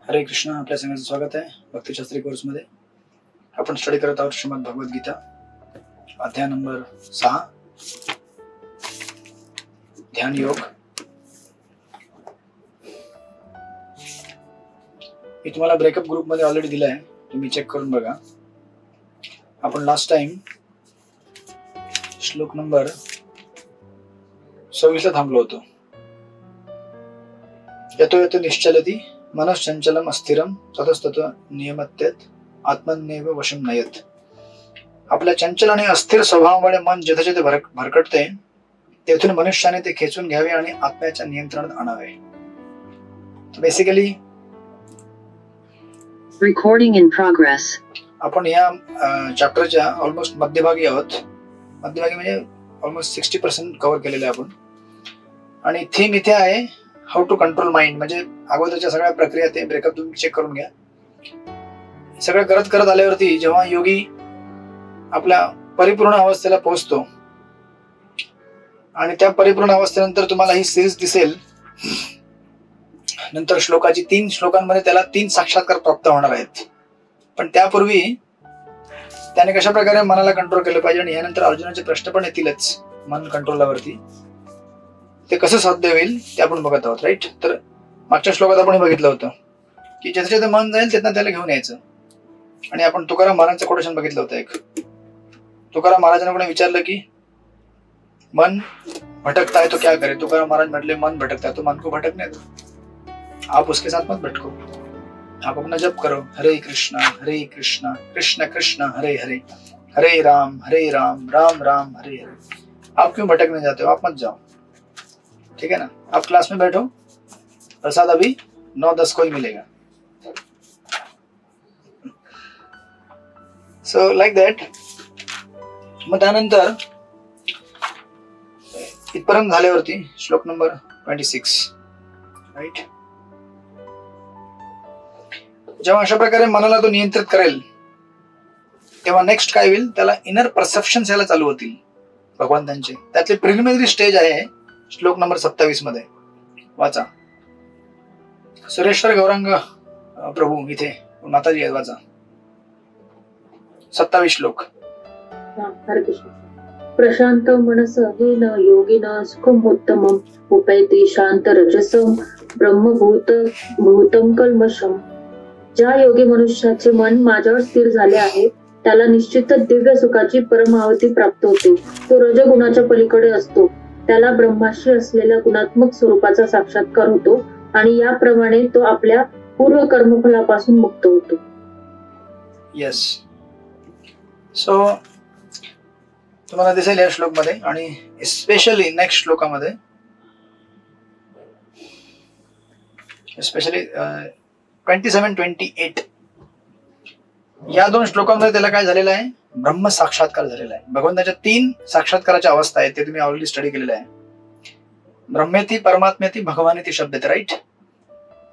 हरे कृष्ण. आपल्या सगळ्यांचं स्वागत आहे भक्तिशास्त्री कोर्समध्ये. आपण स्टडी करत आहोत श्रीमद भगवद्गीता अध्याय नंबर 6 ध्यान योग. मी तुम्हाला ब्रेकअप ग्रुप मध्ये ऑलरेडी दिला आहे, तुम्ही चेक करून बघा. आपण लास्ट टाइम श्लोक नंबर 26 ला थांबलो होतो. यतो यतो निश्चलति मनश्चंचलम अस्थिरम ततस्तत नियमत्यत आत्मन्येव वशम नयत. आपल्या चंचल आणि अस्थिर स्वभावामुळे मन जेथे जेथे भरकटते तेथून मनुष्याने ते खेचून घ्यावे आणि आत्म्याच्या नियंत्रणात आणावे. Basically recording in progress. आपण या चॅप्टरच्या ऑलमोस्ट मध्यभागी आहोत. मध्यभागी म्हणजे ऑलमोस्ट 60% कव्हर केलेलं आहे आपण. आणि थीम इथे आहे हाऊ टू कंट्रोल माइंड. म्हणजे अगोदरच्या सगळ्या प्रक्रिया ते ब्रेकअप तुम्ही चेक करून घ्या. सगळं करत आल्यावरती जेव्हा योगी आपल्या परिपूर्ण अवस्थेला पोहोचतो आणि त्या परिपूर्ण अवस्थेनंतर तुम्हाला ही सिरीज दिसेल. नंतर श्लोकाची 3 श्लोकांमध्ये त्याला 3 साक्षात्कार प्राप्त होणार आहेत. पण त्यापूर्वी त्याने कशा प्रकारे मनाला कंट्रोल केलं पाहिजे आणि यानंतर अर्जुनाचे प्रश्न पण येतीलच मन कंट्रोलवरती. ते कसं साध्य होईल ते आपण बघत आहोत. राईट. तर मागच्या श्लोकात आपण बघितलं होतं की ज्याचं ज्याचं मन जाईल तिथं त्याला घेऊन यायचं. आणि आपण तुकाराम महाराजांचं कोटेशन बघितलं होतं. एक तुकाराम महाराजांना कोणी विचारलं की मन भटकता है तो क्या करे. तुकाराम महाराज म्हटले मन भटकता है तो मन को भटकने दो, आप उसके साथ मत भटको, आप अपना जप करो. हरे कृष्णा कृष्ण कृष्ण हरे हरे, हरे राम राम राम हरे हरे. आप क्यों भटकने जाते हो, आप मत जाओ. ठीक है ना. आप क्लास में बैठो, प्रसाद अभी 9-10 को ही मिलेगा. So like that. मग त्यानंतर इथपर्यंत झाल्यावरती श्लोक नंबर 26. राईट. जेव्हा अशा प्रकारे मनाला तो नियंत्रित करेल तेव्हा नेक्स्ट काय होईल, त्याला इनर परसेप्शन्स यायला चालू होतील भगवंतांचे. त्यातली प्रिलिमिनरी स्टेज आहे श्लोक नंबर 27 मध्ये. वाचा. सुरेश्वर गौरांग प्रभू इथे माताजी आहेत. वाचा 27 श्लोक. हरे कृष्ण. प्रशांत मनस हेन योगिन सुखमुत्तमं उपैति शांत रजसं ब्रह्मभूत भूतं कल्मषं. ज्या योगी मनुष्याचे मन माझ्यावर स्थिर झाले आहे त्याला निश्चितच दिव्य सुखाची परमावधी प्राप्त होते. तो रजगुणाच्या पलीकडे असतो. त्याला ब्रह्माशी असलेल्या गुणात्मक स्वरूपाचा साक्षात्कार होतो आणि याप्रमाणे तो आपल्या पूर्व कर्मफलापासून मुक्त होतो. येस. सो तुम्हाला दिसेल या श्लोक मध्ये आणि स्पेशली नेक्स्ट श्लोकामध्ये स्पेशली 27-28 या 2 श्लोकांमध्ये त्याला काय झालेलं आहे, ब्रह्म साक्षात्कार झालेला आहे. भगवंताच्या 3 साक्षात्काराच्या अवस्था आहेत ते तुम्ही ऑलरेडी स्टडी केलेलं आहे. ब्रह्मेती परमात्मेती भगवानेती शब्द. राईट.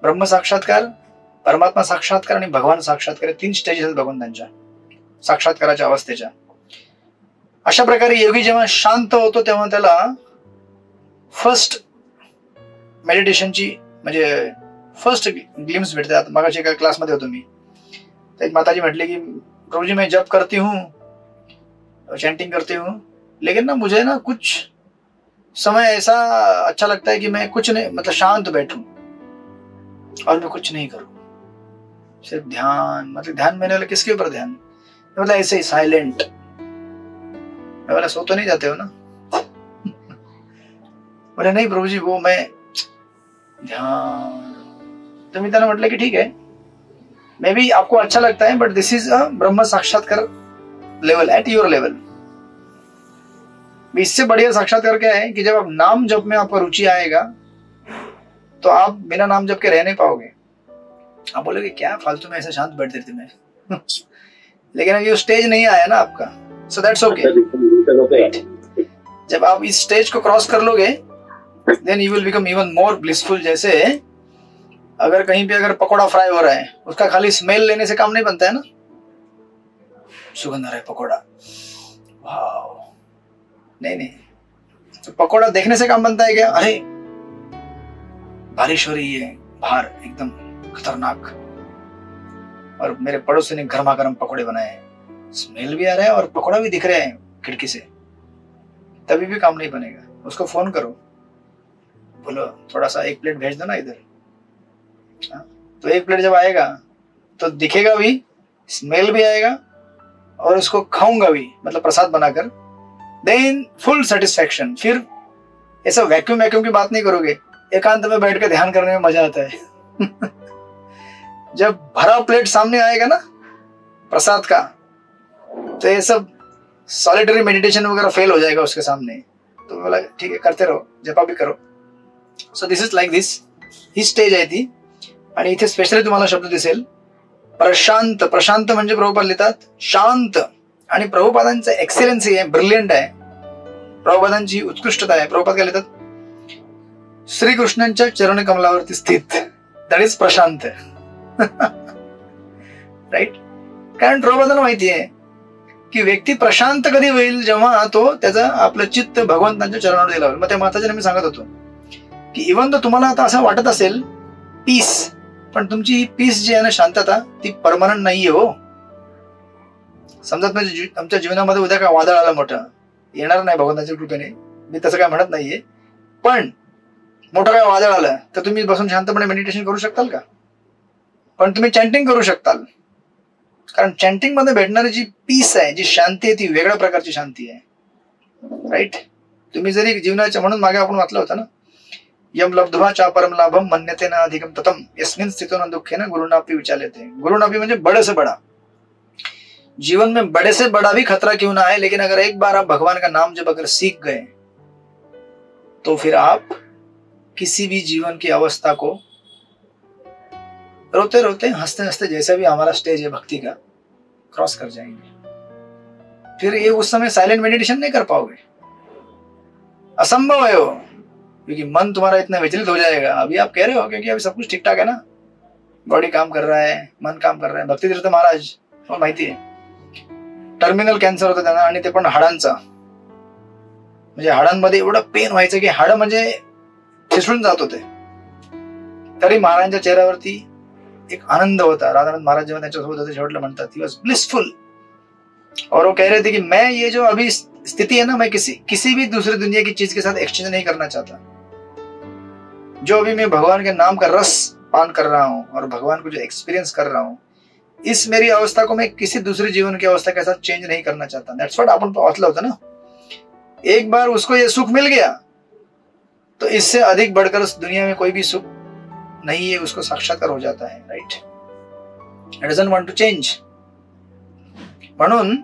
ब्रह्म साक्षात्कार, परमात्मा साक्षात्कार आणि भगवान साक्षात्कार 3 स्टेजेस आहेत भगवंतांच्या साक्षात्काराच्या अवस्थेच्या. अशा प्रकारे योगी जेव्हा शांत होतो तेव्हा त्याला फर्स्ट मेडिटेशनची म्हणजे फर्स्ट ग्लिम्स भेटते. आता मागाशी एका क्लासमध्ये होतो मी, तर एक माताजी म्हटली की प्रभुजी मैं जप करती हूँ, चैंटिंग करती हूँ, लेकिन ना मुझे ना कुछ समय ऐसा अच्छा लगता है कि मैं कुछ नहीं, मतलब शांत बैठूं और मैं कुछ नहीं करूं, सिर्फ ध्यान. मतलब ध्यान मैंने बोला किसके ऊपर ध्यान, मतलब ऐसे ही साइलेंट. मैं बोला सो तो नहीं जाते हो ना. बोले नहीं प्रभुजी वो मैं ध्यान. तो मी त्यांना म्हटलं की ठीक है, मे बी आपको अच्छा लगता है बट दिस इज अ ब्रह्म साक्षात्कार लेवल एट योर लेवल. इससे बढ़िया साक्षात्कार क्या है कि जब आप नाम जप में आपको रुचि आएगा तो आप बिना नाम जप के रह नहीं पाओगे. आप बोलोगे क्या फालतू में ऐसे शांत बैठते थे मैं. लेकिन अब ये स्टेज नहीं आया ना आपका, सो दैट्स ओके. जब आप इस स्टेज को क्रॉस कर लोगे then you will become even more blissful. जैसे अगर कहीं पे अगर पकोड़ा फ्राई हो रहा है, उसका खाली स्मेल लेने से काम नहीं बनता है ना. सुगंध आ रहा है पकोड़ा, वाव, नहीं. तो पकोड़ा देखने से काम बनता है क्या, अरे बारिश हो रही है बाहर एकदम खतरनाक, और मेरे पड़ोसी ने गर्मा गर्म पकौड़े बनाए, स्मेल भी आ रहा है और पकौड़ा भी दिख रहा है खिड़की से, तभी भी काम नहीं बनेगा। उसको फोन करो, बोलो थोड़ा सा 1 प्लेट भेज दो ना इधर। तो 1 प्लेट जब आएगा तो दिखेगा भी, स्मेल भी आएगा, और उसको खाऊंगा भी, मतलब प्रसाद बनाकर, देन फुल सेटिस्फैक्शन। फिर ऐसा वैक्यूम की बात नहीं करोगे, एकांत में बैठ के ध्यान करने में मजा आता है। जब भरा प्लेट सामने आएगा ना प्रसाद का, तो ये सब सॉलिटरी मेडिटेशन वगैरह फेल हो जाएगा उसके सामने। तो बोला ठीक है, करते रहो, जपा भी करो। So this is like this, he stage आहे ती। आणि इथे स्पेशली तुम्हाला शब्द दिसेल प्रशांत। प्रशांत म्हणजे प्रभुपाद लिहितात शांत, आणि प्रभुपादांचं एक्सेलन्सी आहे, ब्रिलियंट आहे, प्रभुपादांची उत्कृष्टता आहे। प्रभुपाद काय लिहितात, श्रीकृष्णांच्या चरण कमलावरती स्थित, दॅट इज प्रशांत। राईट, कारण प्रभुपादांना माहिती आहे की व्यक्ती प्रशांत कधी होईल, जेव्हा तो त्याचं आपलं चित्त भगवंतांच्या चरणावर दिला होईल। मग त्या माताजीने मी सांगत होतो की इव्हन तो तुम्हाला आता असं वाटत असेल पीस, पण तुमची ही पीस जी आहे ना, शांतता, ती परमनंट नाहीये हो। समजत नाही आमच्या जीवनामध्ये उद्या काय वादळ आलं मोठं, येणार नाही भगवंताच्या कृपेने, मी तसं काय म्हणत नाहीये, पण मोठं काय वादळ आलं तर तुम्ही बसून शांतपणे मेडिटेशन करू शकताल का? पण तुम्ही चॅन्टिंग करू शकताल, कारण चॅन्टिंग मध्ये भेटणारी जी पीस आहे, जी शांती आहे, ती वेगळ्या प्रकारची शांती आहे। राईट, तुम्ही जरी जीवनाच्या, म्हणून मागे आपण वाचलं होतं ना, यम लब्ध्वा चा परम लाभम मन्यते न अधिकम ततम यस्मिन स्थितो न दुःखेन गुरुनापि विचाल्यते। गुरुनापि म्हणजे बड़े से बड़ा। जीवन में बड़े से बड़ा भी खतरा क्यों ना आए, लेकिन अगर एक बार आप भगवान का नाम जब अगर सीख गए, तो फिर आप किसी भी जीवन की अवस्था को रोते रोते, हंसते हंसते, जैसा भी हमारा स्टेज है भक्ति का, क्रॉस कर जाएंगे। फिर ये उस समय साइलेंट मेडिटेशन नहीं कर पाओगे, असंभव है वो, क्योंकि मन तुम्हारा इतना विचलित हो जाएगा। अभी आप कह रहे हो क्योंकि अभी सब कुछ ठीक ठाक है ना, बॉडी काम कर रहा है, मन काम कर रहा है। भक्ती तीर्थ महाराज मला माहिती आहे, टर्मिनल कॅन्सर होतं त्यांना, आणि ते पण हाडांचा, म्हणजे हाडांमध्ये एवढं पेन व्हायचं की हाड म्हणजे ठिसून जात होते, तरी महाराजांच्या चेहऱ्यावरती एक आनंद होता। राधानंद महाराज जेव्हा त्यांच्यासोबत होते, शेवटला म्हणतात ही वॉज ब्लिसफुल, और वो कह रहे थे कि मैं ये जो अभी स्थिति है ना, मैं किसी भी दूसरी दुनिया की चीज के साथ एक्सचेंज नहीं करना चाहता। जो अभी मैं भगवान के नाम का रस पान कर रहा हूँ और भगवान को जो एक्सपीरियंस कर रहा हूँ, इस मेरी अवस्था को मैं किसी दूसरे जीवन की अवस्था के साथ चेंज नहीं करना चाहता। दैट्स व्हाट अपन वाचलं होतं ना। एक बार उसको ये सुख मिल गया तो इससे अधिक बढ़कर उस दुनिया में कोई भी सुख नहीं है, उसको साक्षात्कार हो जाता है। Right, it doesn't want to change. म्हणून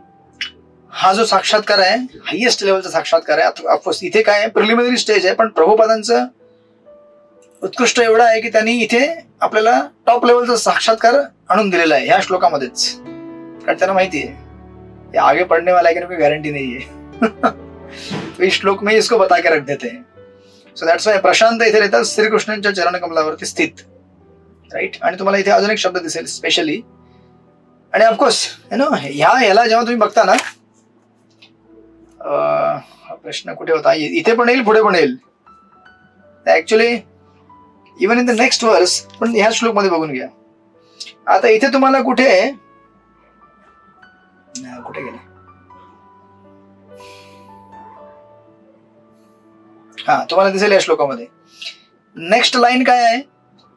हा जो साक्षात्कार आहे, हायेस्ट लेवलचा साक्षात्कार आहे। ऑफकोर्स इथे काय आहे, प्रिलिमिनरी स्टेज आहे, पण प्रभुपादांचं उत्कृष्ट एवढा आहे की त्यांनी इथे आपल्याला टॉप लेवलचा साक्षात्कार आणून दिलेला आहे ह्या श्लोकामध्येच, कारण त्यांना माहिती है ये आगे पढ़ने वाला है कि कोई गारंटी नहीं है। तो इस श्लोक में इसको बता के रख देते हैं। सो दॅट्स वाय प्रशांत इथे लिहितात श्रीकृष्णांच्या चरण कमलावरती स्थित। राईट, आणि तुम्हाला इथे अजून एक शब्द दिसेल स्पेशली, आणि ऑफकोर्स ह्याला जेव्हा तुम्ही बघता ना, हा प्रश्न कुठे होता, इथे पण येईल, पुढे पण येईल actually, even in the next वर्स, पण ह्या श्लोक मध्ये बघून घ्या। आता इथे तुम्हाला कुठे गेले, हा तुम्हाला दिसेल या श्लोकामध्ये नेक्स्ट लाईन काय आहे,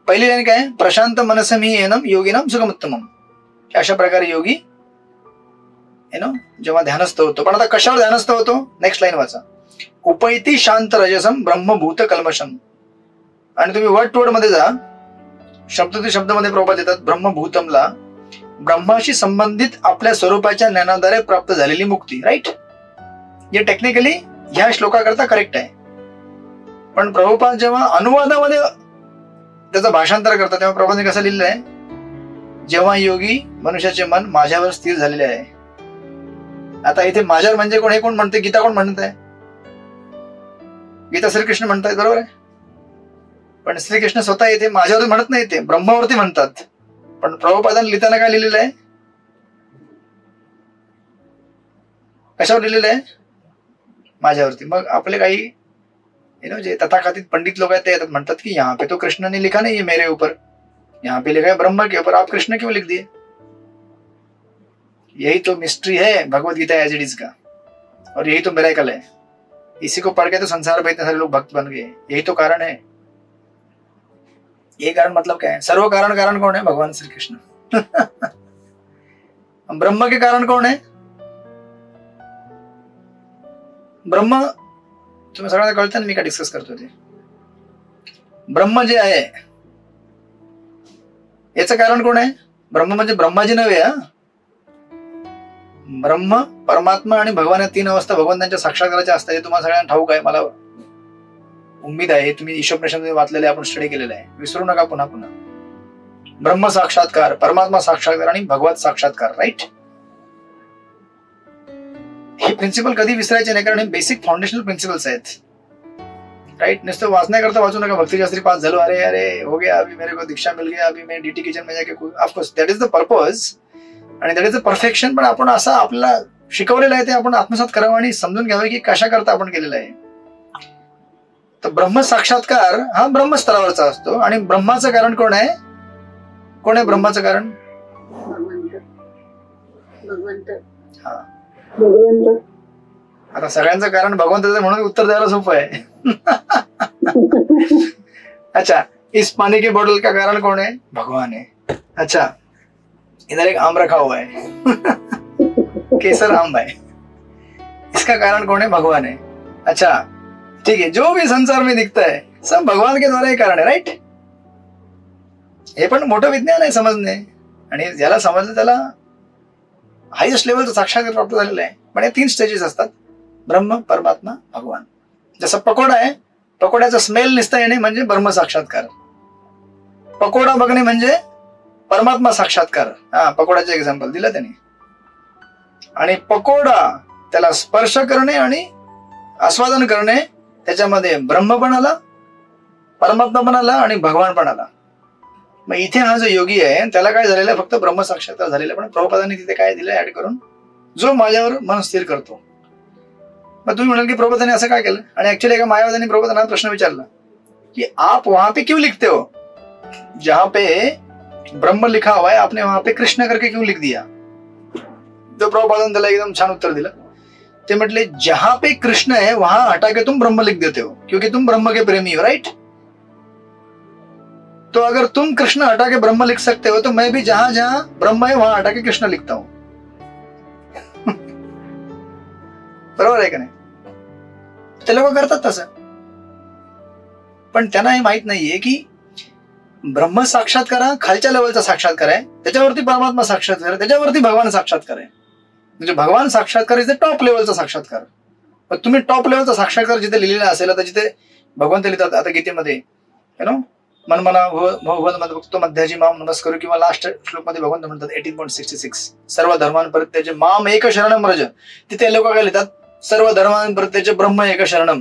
पहिली लाईन काय आहे, प्रशांत मनसमी येनम योगिनाम सुखमुत्तमम। अशा प्रकारे योगी जेव्हा ध्यानस्थ होतो, पण आता कशावर ध्यानस्थ होतो, नेक्स्ट लाईन वाचा, उपैती शांत रजसम ब्रह्मभूत कल्मषम। आणि तुम्ही वर्ड टू वर्ड मध्ये जा, शब्द ते शब्द मध्ये प्रभुपाद देतात, ब्रह्मभूतमला ब्रह्माशी संबंधित आपल्या स्वरूपाच्या ज्ञानाद्वारे प्राप्त झालेली मुक्ती। राईट, हे टेक्निकली ह्या श्लोकाकरता करेक्ट आहे, पण प्रभुपाद जेव्हा अनुवादामध्ये त्याचं भाषांतर करतात तेव्हा प्रभुपादांनी कसं लिहिलेलं आहे, जेव्हा योगी मनुष्याचे मन माझ्यावर स्थिर झालेले आहे। आता इथे माझ्यावर म्हणजे कोण, हे कोण म्हणते, गीता कोण म्हणत आहे, गीता श्रीकृष्ण म्हणतायत, बरोबर आहे, पण श्रीकृष्ण स्वतः येथे माझ्यावर म्हणत नाही, ते ब्रह्मावरती म्हणतात। पण प्रभुपादांनी लिहिताना काय लिहिलेलं आहे, कशावर लिहिलेलं आहे, माझ्यावरती। मग आपले काही जे तथाकथित पंडित लोग आहेत ते म्हणतात की यहाँ पे तो कृष्ण ने लिखा नहीं है मेरे ऊपर, यहाँ पे लिखा है ब्रह्म के ऊपर, आप कृष्ण क्यों लिख दिए? यही तो मिस्ट्री है Bhagavad Gita age it is का, और यही तो मिरेकल है। इसी को पढ़ के तो संसार में इतने सारे लोग भक्त बन गए, यही तो कारण है। ये कारण मतलब क्या है? सर्व कारण कारण कौन है? भगवान श्री कृष्ण। ब्रह्म के कारण कौन है? ब्रह्म तुम्हें सगळ्यांना कळतं ना, मी काय डिस्कस करतोय ते. ब्रह्म जे आहे याचं कारण कोण आहे? ब्रह्म म्हणजे ब्रह्माजी नव्हे. ब्रह्म, परमात्मा आणि भगवान या तीन अवस्था भगवंतांच्या साक्षात्काराच्या असतात. हे तुम्हाला सगळ्यांना ठाऊक आहे, मला उम्मीद आहे. तुम्ही ईशोपनिषद वाचलेले, आपण स्टडी केलेलं आहे, विसरू नका पुन्हा पुन्हा. ब्रह्म साक्षात्कार, परमात्मा साक्षात्कार आणि भगवत साक्षात्कार. राईट, हे प्रिन्सिपल कधी विसरायचे नाही, कारण हे बेसिक फाउंडेशनल प्रिन्सिपल्स आहेत. राइट, नुसतं वाचण्याकरता वाचू नका. भक्तिशास्त्री पास झालो, अरे अरे हो गया, अभी मेरे को दीक्षा मिल गया, अभी मैं डीटी किचन में जाके, of course that is the purpose आणि दॅट इज द परफेक्शन. पण आपण असं आपल्याला शिकवलेलं आहे ते आपण आत्मसात करावं आणि समजून घ्यावं की कशा करता आपण केलेलं आहे. तर ब्रह्म साक्षात्कार हा ब्रह्मस्तरावरचा असतो. आणि ब्रह्माचं कारण कोण आहे? कोण आहे ब्रह्माचं कारण? हा, आता सगळ्यांचं कारण भगवंताचं म्हणून उत्तर द्यायला सोपं आहे. अच्छा, इस पानी के बोतल का कारण कौन है? भगवान है. अच्छा, इधर एक आम रखा हुआ है, केसर आम है, इसका कारण कौन है? भगवान है. अच्छा ठीक है, जो भी संसार में दिखता है सब भगवान के द्वारा ही कारण है. राइट, हे पण मोठं विज्ञान आहे समजणे, आणि ज्याला समजलं त्याला हायेस्ट लेवलचं साक्षात्कार प्राप्त झालेलं आहे. पण हे तीन स्टेजेस असतात: ब्रह्म, परमात्मा, भगवान. जसं पकोडा आहे, पकोड्याचा स्मेल निसता येणे म्हणजे ब्रह्म साक्षात्कार. पकोडा बघणे म्हणजे परमात्मा साक्षात्कार. हा, पकोड्याचे एक्झाम्पल दिलं त्यांनी. आणि पकोडा त्याला स्पर्श करणे आणि आस्वादन करणे, त्याच्यामध्ये ब्रह्म पण आला, परमात्मा पण आला आणि भगवान पण आला. मग इथे हा जो योगी आहे त्याला काय झालेलं आहे? फक्त ब्रह्म साक्षात्कार झालेला. पण प्रभुपादांनी तिथे काय दिलं ऍड करून? जो माझ्यावर मन स्थिर करतो. मग तुम्ही म्हणाल की प्रभुपादांनी असं काय केलं? आणि ऍक्च्युअली एका मायावाद्यांनी प्रभुपादांना प्रश्न विचारला कि आप वहां पे क्यों लिखते हो? जहां पे ब्रह्म लिखा हुआ है आपने वहां पे कृष्ण करके क्यों लिख दिया? तो प्रभुपादांनी त्याला एकदम छान उत्तर दिलं. ते म्हटले, जहां पे कृष्ण है वहां हटा के तुम ब्रह्म लिख देते हो, क्योंकि तुम ब्रह्म के प्रेमी हो. राइट, तो अगर तुम कृष्ण हटा के ब्रह्म लिख सकते हो तो मैं भी जहां जहां ब्रह्म है वहां हटा के कृष्ण लिखता हूं. बरोबर आहे का नाही? ते लोक करतात तसं. पण त्यांना हे माहित नाहीये की ब्रह्म साक्षात्कार हा खालच्या लेवलचा साक्षात्कार आहे, त्याच्यावरती परमात्मा साक्षात्कार आहे, त्याच्यावरती भगवान साक्षात्कार आहे. म्हणजे भगवान साक्षात्कार इथे टॉप लेवलचा साक्षात्कार. पण तुम्ही टॉप लेवलचा साक्षात्कार जिथे लिहिलेला असेल, आता जिथे भगवंत लिहितात आता गीतेमध्ये, यु नो, मनमना भक्त मध्याजी माम नमस्करू, किंवा लास्ट श्लोक मध्ये भगवंत म्हणतात 18.66 सर्व धर्मान परित्याज्य माम एक शरणम व्रज. तिथे लोक काय लिहितात? सर्व धर्मान परित्याज्य ब्रह्म एक शरणम.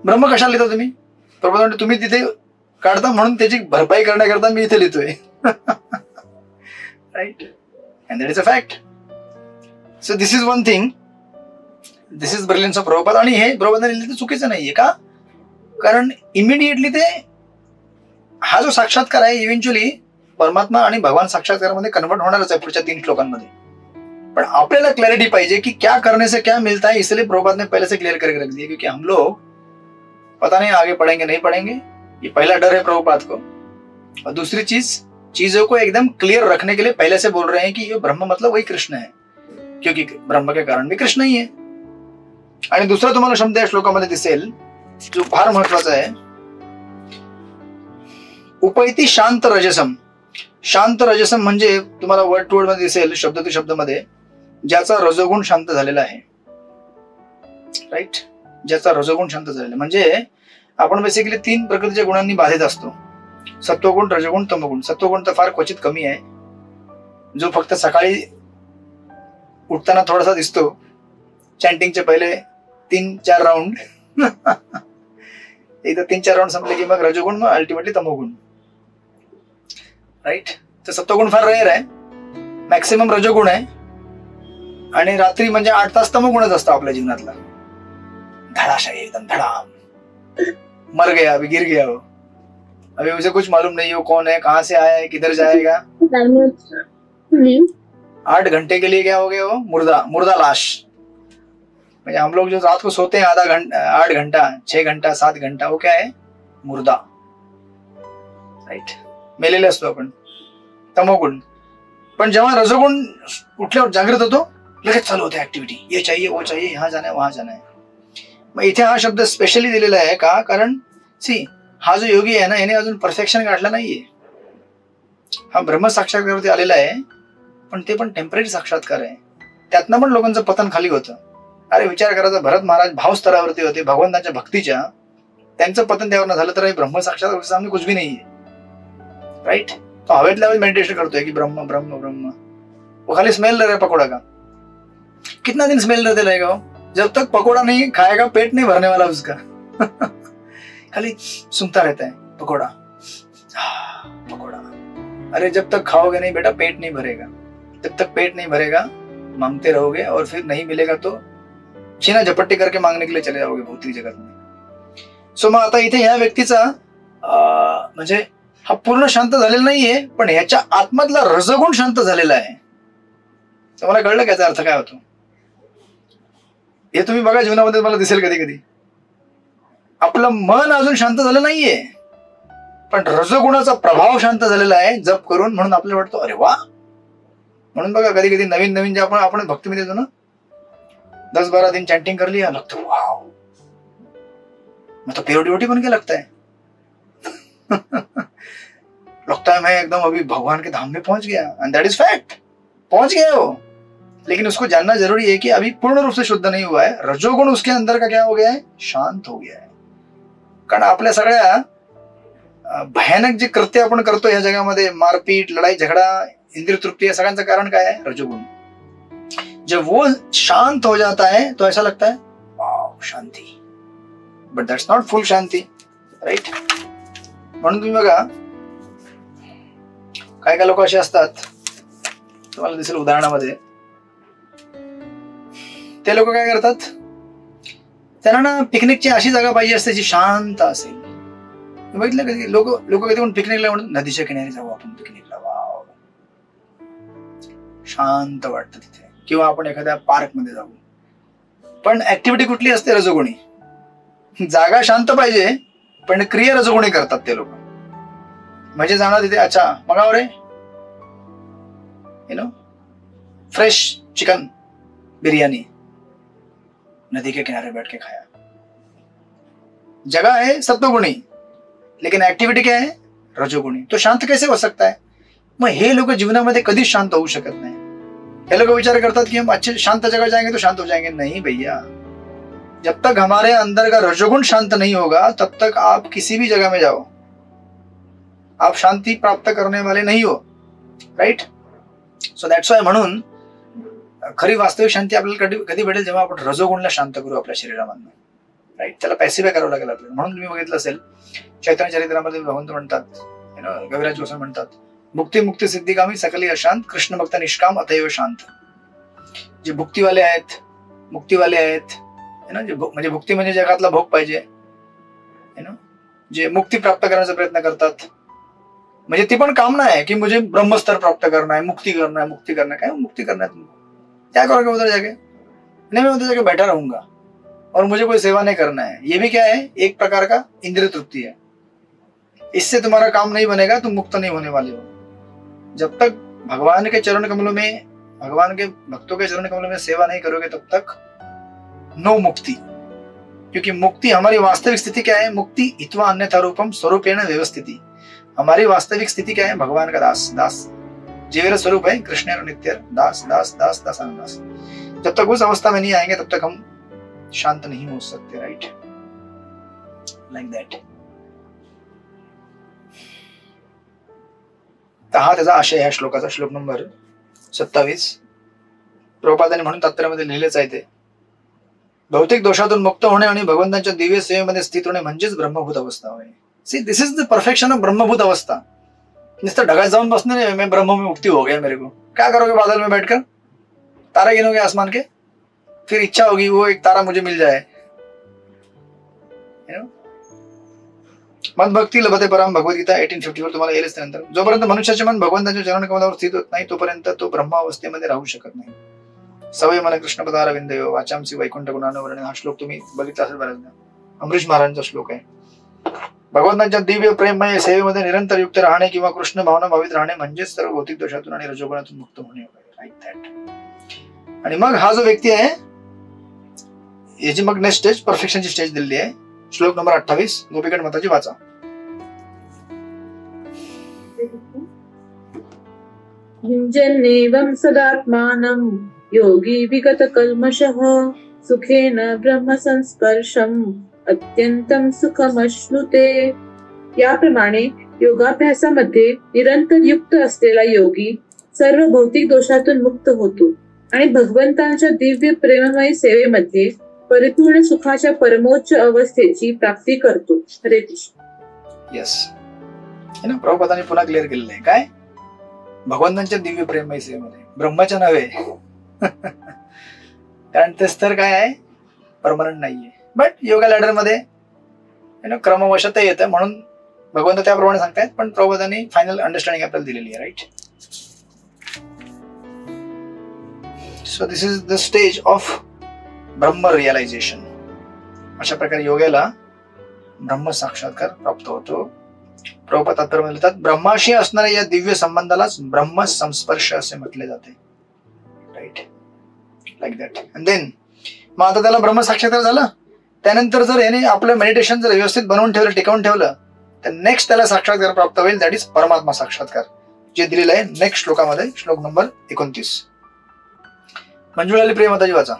ब्रह्म कशाला लिहिता तुम्ही? प्रभू तुम्ही तिथे काढता म्हणून त्याची भरपाई करण्याकरता मी इथे लिहितोय. Right, and that is a fact. So this is one thing, this is brilliance of Prabhupada. आणि हे प्रभुपादांनी लिहिलं चुकीचं नाहीये का? कारण इमिडिएटली ते हा जो साक्षात्कार आहे इव्हेंच्युअली परमात्मा आणि भगवान साक्षात्कारामध्ये कन्वर्ट होणारच आहे पुढच्या 3 श्लोकांमध्ये. पण आपल्याला क्लॅरिटी पाहिजे कि क्या करने से क्या मिलता है, इसलिए प्रभुपाद ने पहले से क्लियर करके रख दिया, क्योंकि हम लोग पता नहीं आगे पढ़ेंगे नहीं पढ़ेंगे. ये पहला डर है प्रभुपाद को. और दूसरी चीज, चीजों को एकदम क्लियर रखने के लिए पहले से बोल रहे हैं कि ये ब्रह्म मतलब वही कृष्ण है, क्योंकि ब्रह्म के कारण भी कृष्ण ही है. आणि दुसरा तुम्हाला शब्द या श्लोकामध्ये दिसेल जो फार महत्वाचा आहे, उपैती शांत रजसम. शांत रजसम म्हणजे तुम्हाला वर्ड टू वर्ड मध्ये दिसेल, शब्द टू शब्द मध्ये, ज्याचा रजोगुण शांत झालेला आहे. राईट, ज्याचा रजोगुण शांत झालेला. म्हणजे आपण बेसिकली 3 प्रकृतीच्या गुणांनी बाधित असतो: सत्वगुण, रजोगुण, तमोगुण. सत्वगुण तर फार क्वचित कमी आहे, जो फक्त सकाळी उठताना थोडासा दिसतो, चॅन्टिंगचे पहिले 3-4 राऊंड. एकदा 3-4 राऊंड संपले की मग रजोगुण, मग अल्टिमेटली तमोगुण. राईट, तर सत्वगुण फार रेअर आहे, मॅक्सिमम रजोगुण आहे. आणि रात्री म्हणजे 8 तास तमोगुणच असतो आपल्या जीवनातला. धडाशाही एकदम धडाम, मर गया अभी गिर गया हो. अभी उसे कुछ मालूम नहीं है वो कौन है, कहाँ से आया है, किधर जाएगा। 8 घंटे के लिए क्या हो गया वो, मुर्दा लाश। हम लोग जो रात को सोते हैं 8 घंटा 6 घंटा 7 घंटा, वो क्या है, मुर्दा, राईट, मेलेले असतो आपण, तमोगुण. पण जेव्हा रजोगुण उठल्यावर जागृत होतो, लगेच चालू होते ऍक्टिव्हिटी, ये चाहिए वो चाहिए, यहाँ जाना है वहां जाना है. मग इथे हा शब्द स्पेशली दिलेला आहे का, कारण सी हा जो योगी आहे ना, याने अजून परफेक्शन गाठला नाहीये. हा ब्रह्म साक्षात्कारवरती आलेला आहे, पण ते पण टेम्पररी साक्षात्कार आहे. त्यातनं पण लोकांचं पतन खाली होतं. अरे विचार करायचा, भरत महाराज भाव स्तरावरती होते भगवंताच्या भक्तीच्या, त्यांचं पतन त्यावर न झालं तर ब्रह्म साक्षात्कार सामने कुछ भी नाहीये, राइट. तो हवेतल्या हवेत मेडिटेशन करतोय की ब्रह्म ब्रह्म ब्रह्म, वो खाली स्मेल रहा है पकोड़ा का. कितना दिन स्मेल रहते रहेगा वो, जब तक पकोड़ा नहीं खाएगा पेट नहीं भरने वाला उसका. खाली सुनता रहता है पकोड़ा पकोड़ा. अरे जब तक खाओगे नहीं बेटा पेट नहीं भरेगा, जब तक पेट नहीं भरेगा मांगते रहोगे, और फिर नहीं मिलेगा तो छीना झपट्टी करके मांगने के लिए चले जाओगे भौतिक जगत में. सो मग आता इथे ह्या व्यक्तीचा म्हणजे हा पूर्ण शांत झालेला नाहीये, पण ह्याच्या आत्मातला रजगुण शांत झालेला आहे. तुम्हाला कळलं याचा अर्थ काय होतो, हे तुम्ही बघा जीवनामध्ये मला दिसेल कधी कधी. आपलं मन अजून शांत झालं नाहीये, पण रजगुणाचा प्रभाव शांत झालेला आहे जप करून, म्हणून आपल्याला वाटतो अरे वा. म्हणून बघा कधी कधी नवीन नवीन जे आपण भक्तीमध्ये येतो ना, 10-12 दिन चैंटिंग कर लिया, लगता है वाओ, मैं तो प्योरिटी बन के लगता है. लगता है मैं एकदम अभी भगवान के धाम में पहुंच गया, एंड दैट इज फैक्ट, पहुंच गया वो. लेकिन उसको जानना जरूरी है कि अभी पूर्ण रूप से शुद्ध नहीं हुआ है. रजोगुण उसके अंदर का क्या हो गया है, शांत हो गया है. कारण आपल्या सगळ्या भयानक जे कृत्य आपण करतो या जगामध्ये, मारपीट, लढाई झगडा, इंद्रिय तृप्ति, या सगळ्यांचं कारण काय आहे, रजोगुण. जब वो शांत हो जाता है तो ऐसा लगता है wow Shanti, but that's not full Shanti, right. म्हणून तुम्ही बघा काय काय लोक असे असतात, तुम्हाला दिसेल उदाहरणामध्ये, ते लोक काय करतात, त्यांना ना पिकनिकची अशी जागा पाहिजे असते जी शांत असेल. बघितलं कधी लोक कधी पण पिकनिकला म्हणून नदीच्या किनारी जाऊ आपण पिकनिकला, वाव शांत वाटतं तिथे, किंवा आपण एखाद्या पार्क मध्ये जाऊ. पण ऍक्टिव्हिटी कुठली असते, रजोगुणी. जागा शांत पाहिजे पण क्रिया रजोगुणी करतात ते लोक. म्हणजे जाणार तिथे, अच्छा मगाव रे फ्रेश चिकन बिरयानी, नदी के किनारे बैठ के खाया. जगह है सत्वगुणी, लेकिन ऍक्टिव्हिटी क्या है, रजोगुणी. तो शांत कैसे हो सकता है. मग हे लोक जीवनामध्ये कधीच शांत होऊ शकत नाही. ये लोग विचार करतात कि हम अच्छे शांत जगह जाएंगे तो शांत हो जाएंगे. नहीं भैया, जब तक हमारे अंदर का रजोगुण शांत नहीं होगा तब तक आप किसी भी जगह में जाओ, आप शांति प्राप्त करने वाले नहीं हो, राइट. सो दॅट्स वाय, म्हणून खरी वास्तविक शांती आपल्याला कधी भेटेल, जेव्हा आपण रजोगुणला शांत करू आपल्या शरीरामधनं, राइट. त्याला पॅसिफाय करावं लागेल आपल्याला. म्हणून तुम्ही बघितलं असेल चैतन्य चरित्रामध्ये भगवंत म्हणतात, कविराज गोस्वामी म्हणतात, मुक्ती मुक्ती सिद्धिगामी सकली अशांत, कृष्ण भक्त निष्काम अतैव शांत. जे भुक्तीवाले आहेत, मुक्तीवाले आहेत, म्हणजे भुक्ती म्हणजे जगातला भोग पाहिजे, जे मुक्ती प्राप्त करण्याचा प्रयत्न करतात, म्हणजे ती पण कामना है कि मुझे ब्रह्मस्तर प्राप्त करना है, मुक्ति करना है. मुक्ति करना है, क्या मुक्ति करना है तुमको, क्या करोगे उधर जाके, नहीं मैं उधर जाके बैठा रहूंगा और मुझे कोई सेवा नहीं करना है. ये भी क्या है, एक प्रकार का इंद्रिय तृप्ति है. इससे तुम्हारा काम नहीं बनेगा, तुम मुक्त नहीं होने वाले हो. जब तक भगवान के चरण कमलों में, भगवान के भक्तों के चरण कमलों में सेवा नहीं करोगे तब तक नो मुक्ति. क्योंकि मुक्ति हमारी वास्तविक स्थिति क्या है, मुक्ति हित्वा अन्यथा रूपम स्वरूपेण व्यवस्थिति. हमारी वास्तविक स्थिति क्या है, भगवान का दास. दास जीवेर स्वरूप है कृष्ण और नित्य दास दास दास दासानुदास. जब तक उस अवस्था में नहीं आएंगे तब तक हम शांत नहीं हो सकते, राइट. Like that. हा त्याचा आशय ह्या श्लोकाचा, श्लोक नंबर 27. प्रभुपादांनी म्हणून तात्पर्यामध्ये लिहिलेच आहे ते, भौतिक दोषातून मुक्त होणे आणि भगवंतांच्या दिव्य सेवेमध्ये स्थित होणे म्हणजेच ब्रह्मभूत अवस्था होय. See this is the perfection of ब्रह्मभूत अवस्था. नुसतं ढगात जाऊन बसने नहीं, मैं ब्रह्म में मुक्ति हो गया मेरे को, क्या करोगे बादल में बैठकर, तारे गिनोगे आसमान के, फिर इच्छा होगी वो एक तारा मुझे मिल जाए. मन भक्ती लभते पराम, भगवद्गीता 1854 तुम्हाला येईलच त्यानंतर. जोपर्यंत मनुष्याचे मन भगवंताच्या चरणकमलावर स्थित होत नाही तोपर्यंत तो ब्रह्मावस्थेमध्ये राहू शकत नाही. सवय मन कृष्ण पदारविंदयो वाचांसी वैकुंठ गुणानुवर्णन, हा श्लोक तुम्ही बघितला असेल बऱ्याचदा. अमरीश महाराजांचा श्लोक आहे. भगवंतांच्या दिव्य प्रेममय सेवेमध्ये निरंतर युक्त राहणे किंवा कृष्ण भावना भावित राहणे म्हणजेच सर्व भौतिक दोषातून आणि रजोगुणातून मुक्त होणे. Like that. आणि मग हा जो व्यक्ती आहे याची मग नेक्स्ट स्टेज परफेक्शनची स्टेज दिलेली आहे. श्लोक नंबर 28 गोपीगण माताजी वाचा. युञ्जन्नेवं सदात्मानं योगी विगत कल्मषः सुखेन ब्रह्म संस्पर्शम अत्यंतं सुखमश्नुते. याप्रमाणे योगाभ्यासामध्ये निरंतर युक्त असलेला योगी सर्व भौतिक दोषातून मुक्त होतो आणि भगवंतांच्या दिव्य प्रेममय सेवेमध्ये परिपूर्ण सुखाच्या परमोच्च अवस्थेची प्राप्ती करतो. हरे कृष्ण. येस, हे ना प्रभुपादांनी पुन्हा क्लिअर केलेलं आहे. काय? भगवंतांच्या दिव्य प्रेममय सेवेमध्ये, ब्रह्माच्या नव्हे. कारण ते स्तर काय आहे, परमनंट नाहीये. बट योगा लॅडर मध्ये क्रमवशात येतं म्हणून भगवंत त्याप्रमाणे सांगतायत. पण प्रभुपादांनी फायनल अंडरस्टँडिंग आपल्याला दिलेली आहे. Right. So this is the stage of Brahman realization. अशा प्रकारे योगाला ब्रह्म साक्षात्कार प्राप्त होतो. प्रभुपाद तात्पर्य लिहितात, ब्रह्माशी असणाऱ्या या दिव्य संबंधालाच ब्रह्म संस्पर्श असे म्हटले जाते. Right, like that. And then मग आता त्याला ब्रह्म साक्षात्कार झालं. त्यानंतर जर याने आपलं मेडिटेशन जर व्यवस्थित बनवून ठेवलं, टिकवून ठेवलं, तर नेक्स्ट त्याला साक्षात्कार प्राप्त होईल. दॅट इज परमात्मा साक्षात्कार, जे दिलेलं आहे नेक्स्ट श्लोकामध्ये, श्लोक नंबर 29. मंजुळाली प्रिय माताजी वाचा.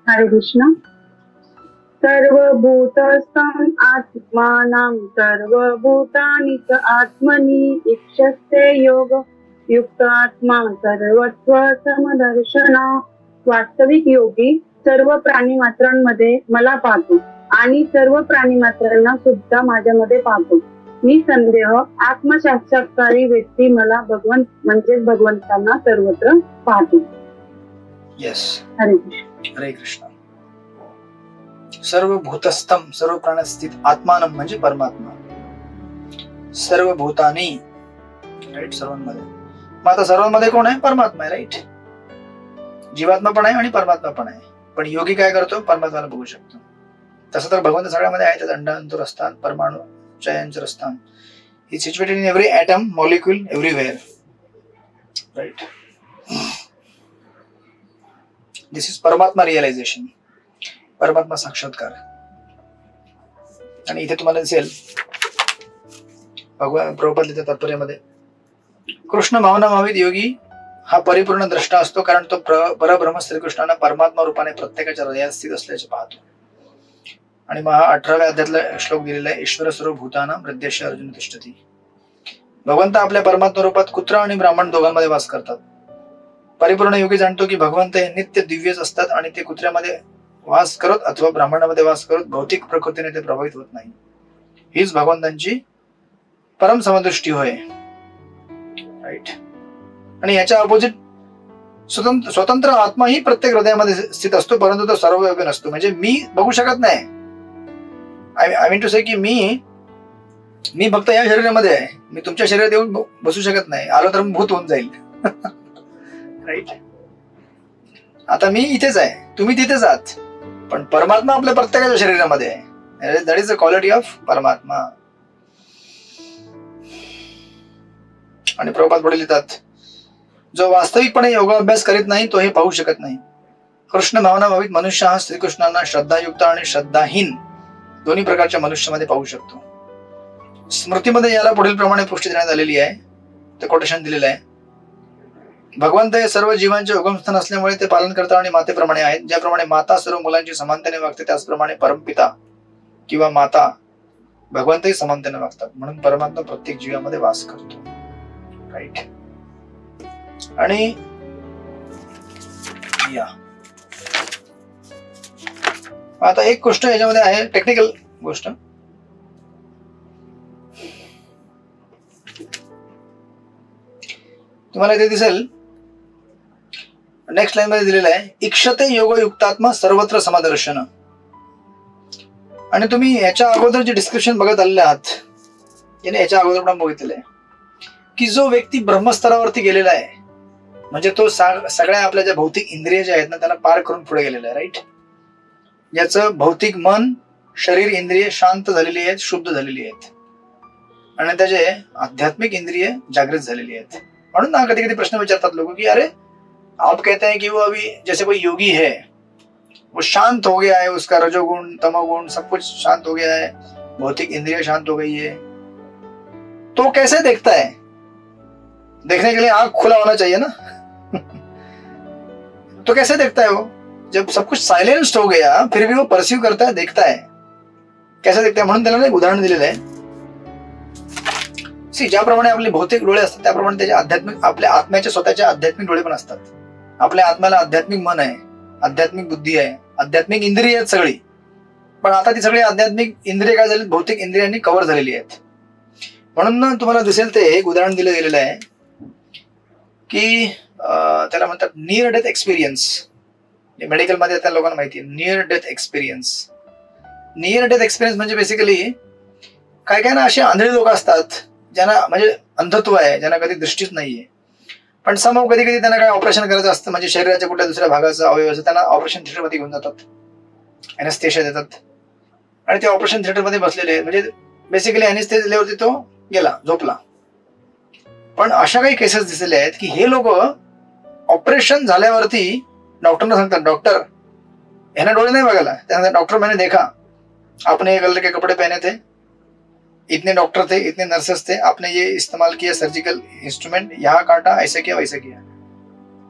हरे कृष्ण. सर्वभूतस्थं आत्मानं सर्वभूतानि च आत्मनि इक्षस्ते योग युक्त आत्मा सर्वत्व समदर्शन. वास्तविक योगी सर्व प्राणी मात्रांमध्ये मला पाहतो आणि सर्व प्राणी मात्रांना सुद्धा माझ्यामध्ये पाहतो. निसंदेह आत्मसाक्षात्कारी व्यक्ती मला भगवंत म्हणजेच भगवंतांना सर्वत्र पाहतो. येस, हरे कृष्ण. हरे कृष्ण. सर्व भूतस्थम, सर्व प्राण्यात स्थित, आत्मानम म्हणजे परमात्मा, सर्व भूतानी, राईट, सर्वांमध्ये. मग आता सर्वांमध्ये कोण आहे? परमात्मा आहे. राईट. जीवात्मा पण आहे आणि परमात्मा पण आहे. पण योगी काय करतो? परमात्माला बघू शकतो. तसं तर भगवंत सगळ्यामध्ये आहे. त्यात अंडांतूर असतात, परमाणु चयांचर असतात. He situated in every atom, molecule, everywhere. Right. This is परमात्मा रिअलायझेशन, परमात्मा साक्षात्कार. आणि इथे तुम्हाला दिसेल भगवान प्रभुपादांच्या तात्पर्यामध्ये, कृष्ण भावना भावित योगी हा परिपूर्ण द्रष्टा असतो, कारण तो परब्रह्म श्रीकृष्णांना परमात्मा रूपाने प्रत्येकाच्या हृदयात स्थित असल्याचे पाहतो. आणि मग हा 18व्या अध्यायातला श्लोक दिलेला आहे, ईश्वर सर्व भूतानां हृदयेषु अर्जुन तिष्ठति. भगवंत आपल्या परमात्मा रूपात कुत्रा आणि ब्राह्मण दोघांमध्ये वास करतात. परिपूर्ण योगी जाणतो की भगवंत हे नित्य दिव्यच असतात आणि ते कुत्र्यामध्ये वास करत अथवा ब्राह्मणामध्ये वास करत भौतिक प्रकृतीने ते प्रभावित होत नाही. हीच भगवंतांची परम समदृष्टी होय. राईट. आणि याच्या अपोजिट स्वतंत्र आत्मा ही प्रत्येक हृदयामध्ये स्थित असतो, परंतु तो सर्वव्यापी नसतो. म्हणजे मी बघू शकत नाही. आय मीन टू से की मी फक्त या शरीरामध्ये आहे. मी तुमच्या शरीरात येऊन बसू शकत नाही. आलो तर भूत होऊन जाईल. राईट. आता मी इथेच आहे, तुम्ही तिथेच आहात, पण परमात्मा आपल्या प्रत्येकाच्या शरीरामध्ये आहे. That is the quality of परमात्मा. आणि प्रभुपाद पुढे लिहितात, जो वास्तविकपणे योगाभ्यास करीत नाही तो हे पाहू शकत नाही. कृष्ण भावना भावित मनुष्य हा श्रीकृष्णांना श्रद्धायुक्त आणि श्रद्धाहीन दोन्ही प्रकारच्या मनुष्यामध्ये पाहू शकतो. स्मृतीमध्ये याला पुढील प्रमाणे पुष्टी देण्यात आलेली आहे. ते कोटेशन दिलेलं आहे. भगवंत हे सर्व जीवांचे उगमस्थान असल्यामुळे ते पालन करता आणि मातेप्रमाणे आहेत. ज्याप्रमाणे माता सर्व मुलांची समानतेने वागते, त्याचप्रमाणे परमपिता किंवा माता भगवंतही समानतेने वागतात. म्हणून परमात्मा प्रत्येक जीवामध्ये वास करतो. राईट. आणि या आता एक गोष्ट याच्यामध्ये आहे, टेक्निकल गोष्ट. तुम्हाला इथे दिसेल नेक्स्ट लाईन मध्ये दिलेलं आहे, इक्षते योग युक्तात्मा सर्वत्र समदर्शन. आणि तुम्ही याच्या अगोदर जे डिस्क्रिप्शन बघत आलेले आहात, याने याच्या अगोदर पण बघितलेलं आहे की जो व्यक्ती ब्रह्मस्तरावरती गेलेला आहे, म्हणजे तो सगळ्या आपल्या ज्या भौतिक इंद्रिय जे आहेत ना त्यांना पार करून पुढे गेलेला आहे, राईट. याचं भौतिक मन, शरीर, इंद्रिय शांत झालेली आहेत, शुद्ध झालेली आहेत, आणि त्याचे आध्यात्मिक इंद्रिय जागृत झालेली आहेत. म्हणून ना कधी कधी प्रश्न विचारतात लोक की अरे आप कहते हैं कि वो अभी जैसे कोई योगी है, वो शांत हो गया है, उसका रजोगुण तमोगुण सब कुछ शांत हो गया है, भौतिक इंद्रिय शांत हो गई है, तो कैसे देखता है? देखने के लिए आंख खुला होना चाहिए ना. तो कैसे देखता है वो? जब सब कुछ सायलेंस्ड हो गया फिर भी वो परसीव करता है, देखता है. कैसे देखता है? म्हणून त्याला एक उदाहरण दिलेलं आहे. ज्याप्रमाणे आपले भौतिक डोळे असतात त्याप्रमाणे त्याचे आध्यात्मिक, आपल्या आत्म्याचे स्वतःचे आध्यात्मिक डोळे पण असतात. आपल्या आत्म्याला आध्यात्मिक मन आहे, आध्यात्मिक बुद्धी आहे, आध्यात्मिक इंद्रिय आहेत सगळी. पण आता ती सगळी आध्यात्मिक इंद्रिय काय झाली, भौतिक इंद्रियांनी कव्हर झालेली आहेत. म्हणून तुम्हाला दिसेल ते एक उदाहरण दिलं गेलेलं आहे की त्याला म्हणतात नियर डेथ एक्सपिरियन्स. मेडिकल मध्ये त्या लोकांना माहिती आहे near death experience. Near death experience म्हणजे बेसिकली काय काय ना असे आंधळी लोक असतात ज्यांना म्हणजे अंधत्व आहे, ज्यांना कधी दृष्टीच नाहीये, पण समोर कधी कधी त्यांना काय ऑपरेशन करायचं असतं, म्हणजे शरीराच्या कुठल्या दुसऱ्या भागाचा अवयव असं त्यांना ऑपरेशन थिएटर मध्ये घेऊन जातात, अॅनेस्थेशिया देतात, आणि ते ऑपरेशन थिएटर मध्ये बसलेले म्हणजे बेसिकली अॅनेस्थेशिया दिल्यावरती तो गेला, झोपला. पण अशा काही केसेस दिसलेले आहेत की हे लोक ऑपरेशन झाल्यावरती डॉक्टरना सांगतात, डॉक्टर ह्याना डोळे नाही बघायला, त्यांना डॉक्टर मैंने देखा आपने ये कलर के कपड़े पहने थे, इतने डॉक्टर थे, इतने नर्सेस थे, आपने ये इस्तेमाल किया सर्जिकल इंस्ट्रूमेंट, यहाँ काटा, ऐसे किया वैसे किया.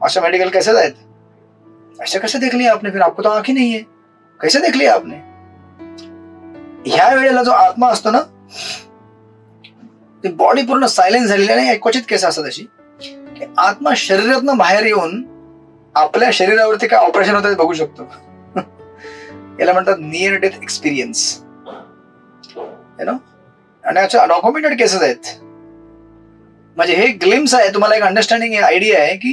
अशा मेडिकल केसेस आहेत. ऐसे कैसे देख लिया आपने? फिर आपको तो आंख ही नहीं है, कैसे देख लिया आपने? ह्या वेळेला जो आत्मा असतो ना, ती बॉडी पूर्ण सायलेन्स झालेली आहे. क्वचित केस असतात अशी की आत्मा शरीरातनं बाहेर येऊन आपल्या शरीरावरती काय ऑपरेशन होतं ते बघू शकतो. याला म्हणतात near death experience, you know. आणि याच्या डॉक्युमेंटेड केसेस आहेत. म्हणजे हे ग्लिम्स आहे, तुम्हाला एक अंडरस्टैंडिंग आइडिया है कि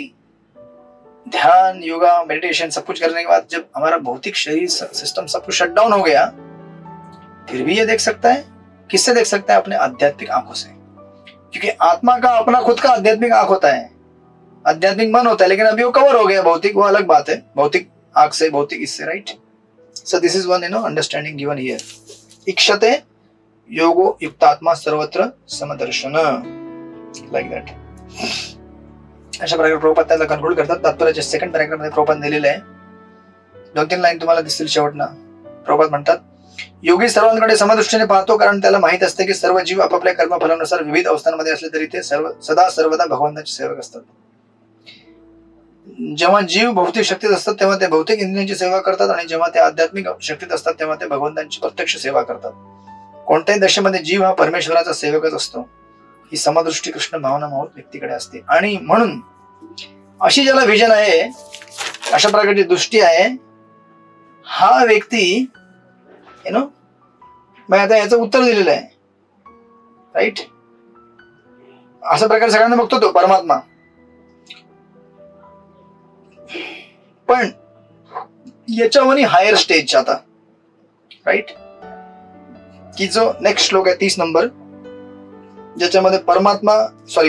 ध्यान, योगा, मेडिटेशन सब कुछ करने के बाद जब हमारा भौतिक शरीर सिस्टम सब कुछ शट डाउन हो गया, फिर भी ये देख सकता है. किससे देख सकता है? अपने आध्यात्मिक आंखों से. क्योंकि आत्मा का अपना खुद का आध्यात्मिक आंख होता है, आध्यात्मिक मन होता है, लेकिन अभी वो कवर हो गया भौतिक, वो अलग बात है, भौतिक आंख से, भौतिक इससे, right. So this is one understanding given here. इक्षते योगो युक्तात्मा सर्वत्र समदर्शन, लाईक दॅट. अशा प्रकारे प्रभुपाद त्याला कन्क्लूड करतात. तात्पर्याच्या सेकंड पॅराग्राफ मध्ये प्रभुपाद दिलेलं आहे. 2-3 लाईन तुम्हाला दिसतील शेवटना. प्रभुपाद म्हणतात, योगी सर्वांकडे समदृष्टीने पाहतो, कारण त्याला माहित असते की सर्व जीव आपापल्या कर्मफलानुसार विविध अवस्थांमध्ये असले तरी ते सदा सर्वदा भगवंताचे सेवक असतात. जेव्हा जीव भौतिक शक्तीत असतात तेव्हा ते भौतिक इंद्रियांची सेवा करतात, आणि जेव्हा ते आध्यात्मिक शक्तीत असतात तेव्हा ते भगवंतांची प्रत्यक्ष सेवा करतात. कोणत्याही दशेमध्ये जीव हा परमेश्वराचा सेवकच असतो. ही समदृष्टी कृष्ण भावना माऊत व्यक्तीकडे असते. आणि म्हणून अशी ज्याला विजन आहे, अशा प्रकारची दृष्टी आहे, हा व्यक्ती मग आता याचं उत्तर दिलेलं आहे, राईट. अशा प्रकारे सगळ्यांना बघतो तो परमात्मा. पण याच्यावरही हायर स्टेज आता, राईट, की जो नेक्स्ट श्लोक आहे 30 नंबर, ज्याच्यामध्ये परमात्मा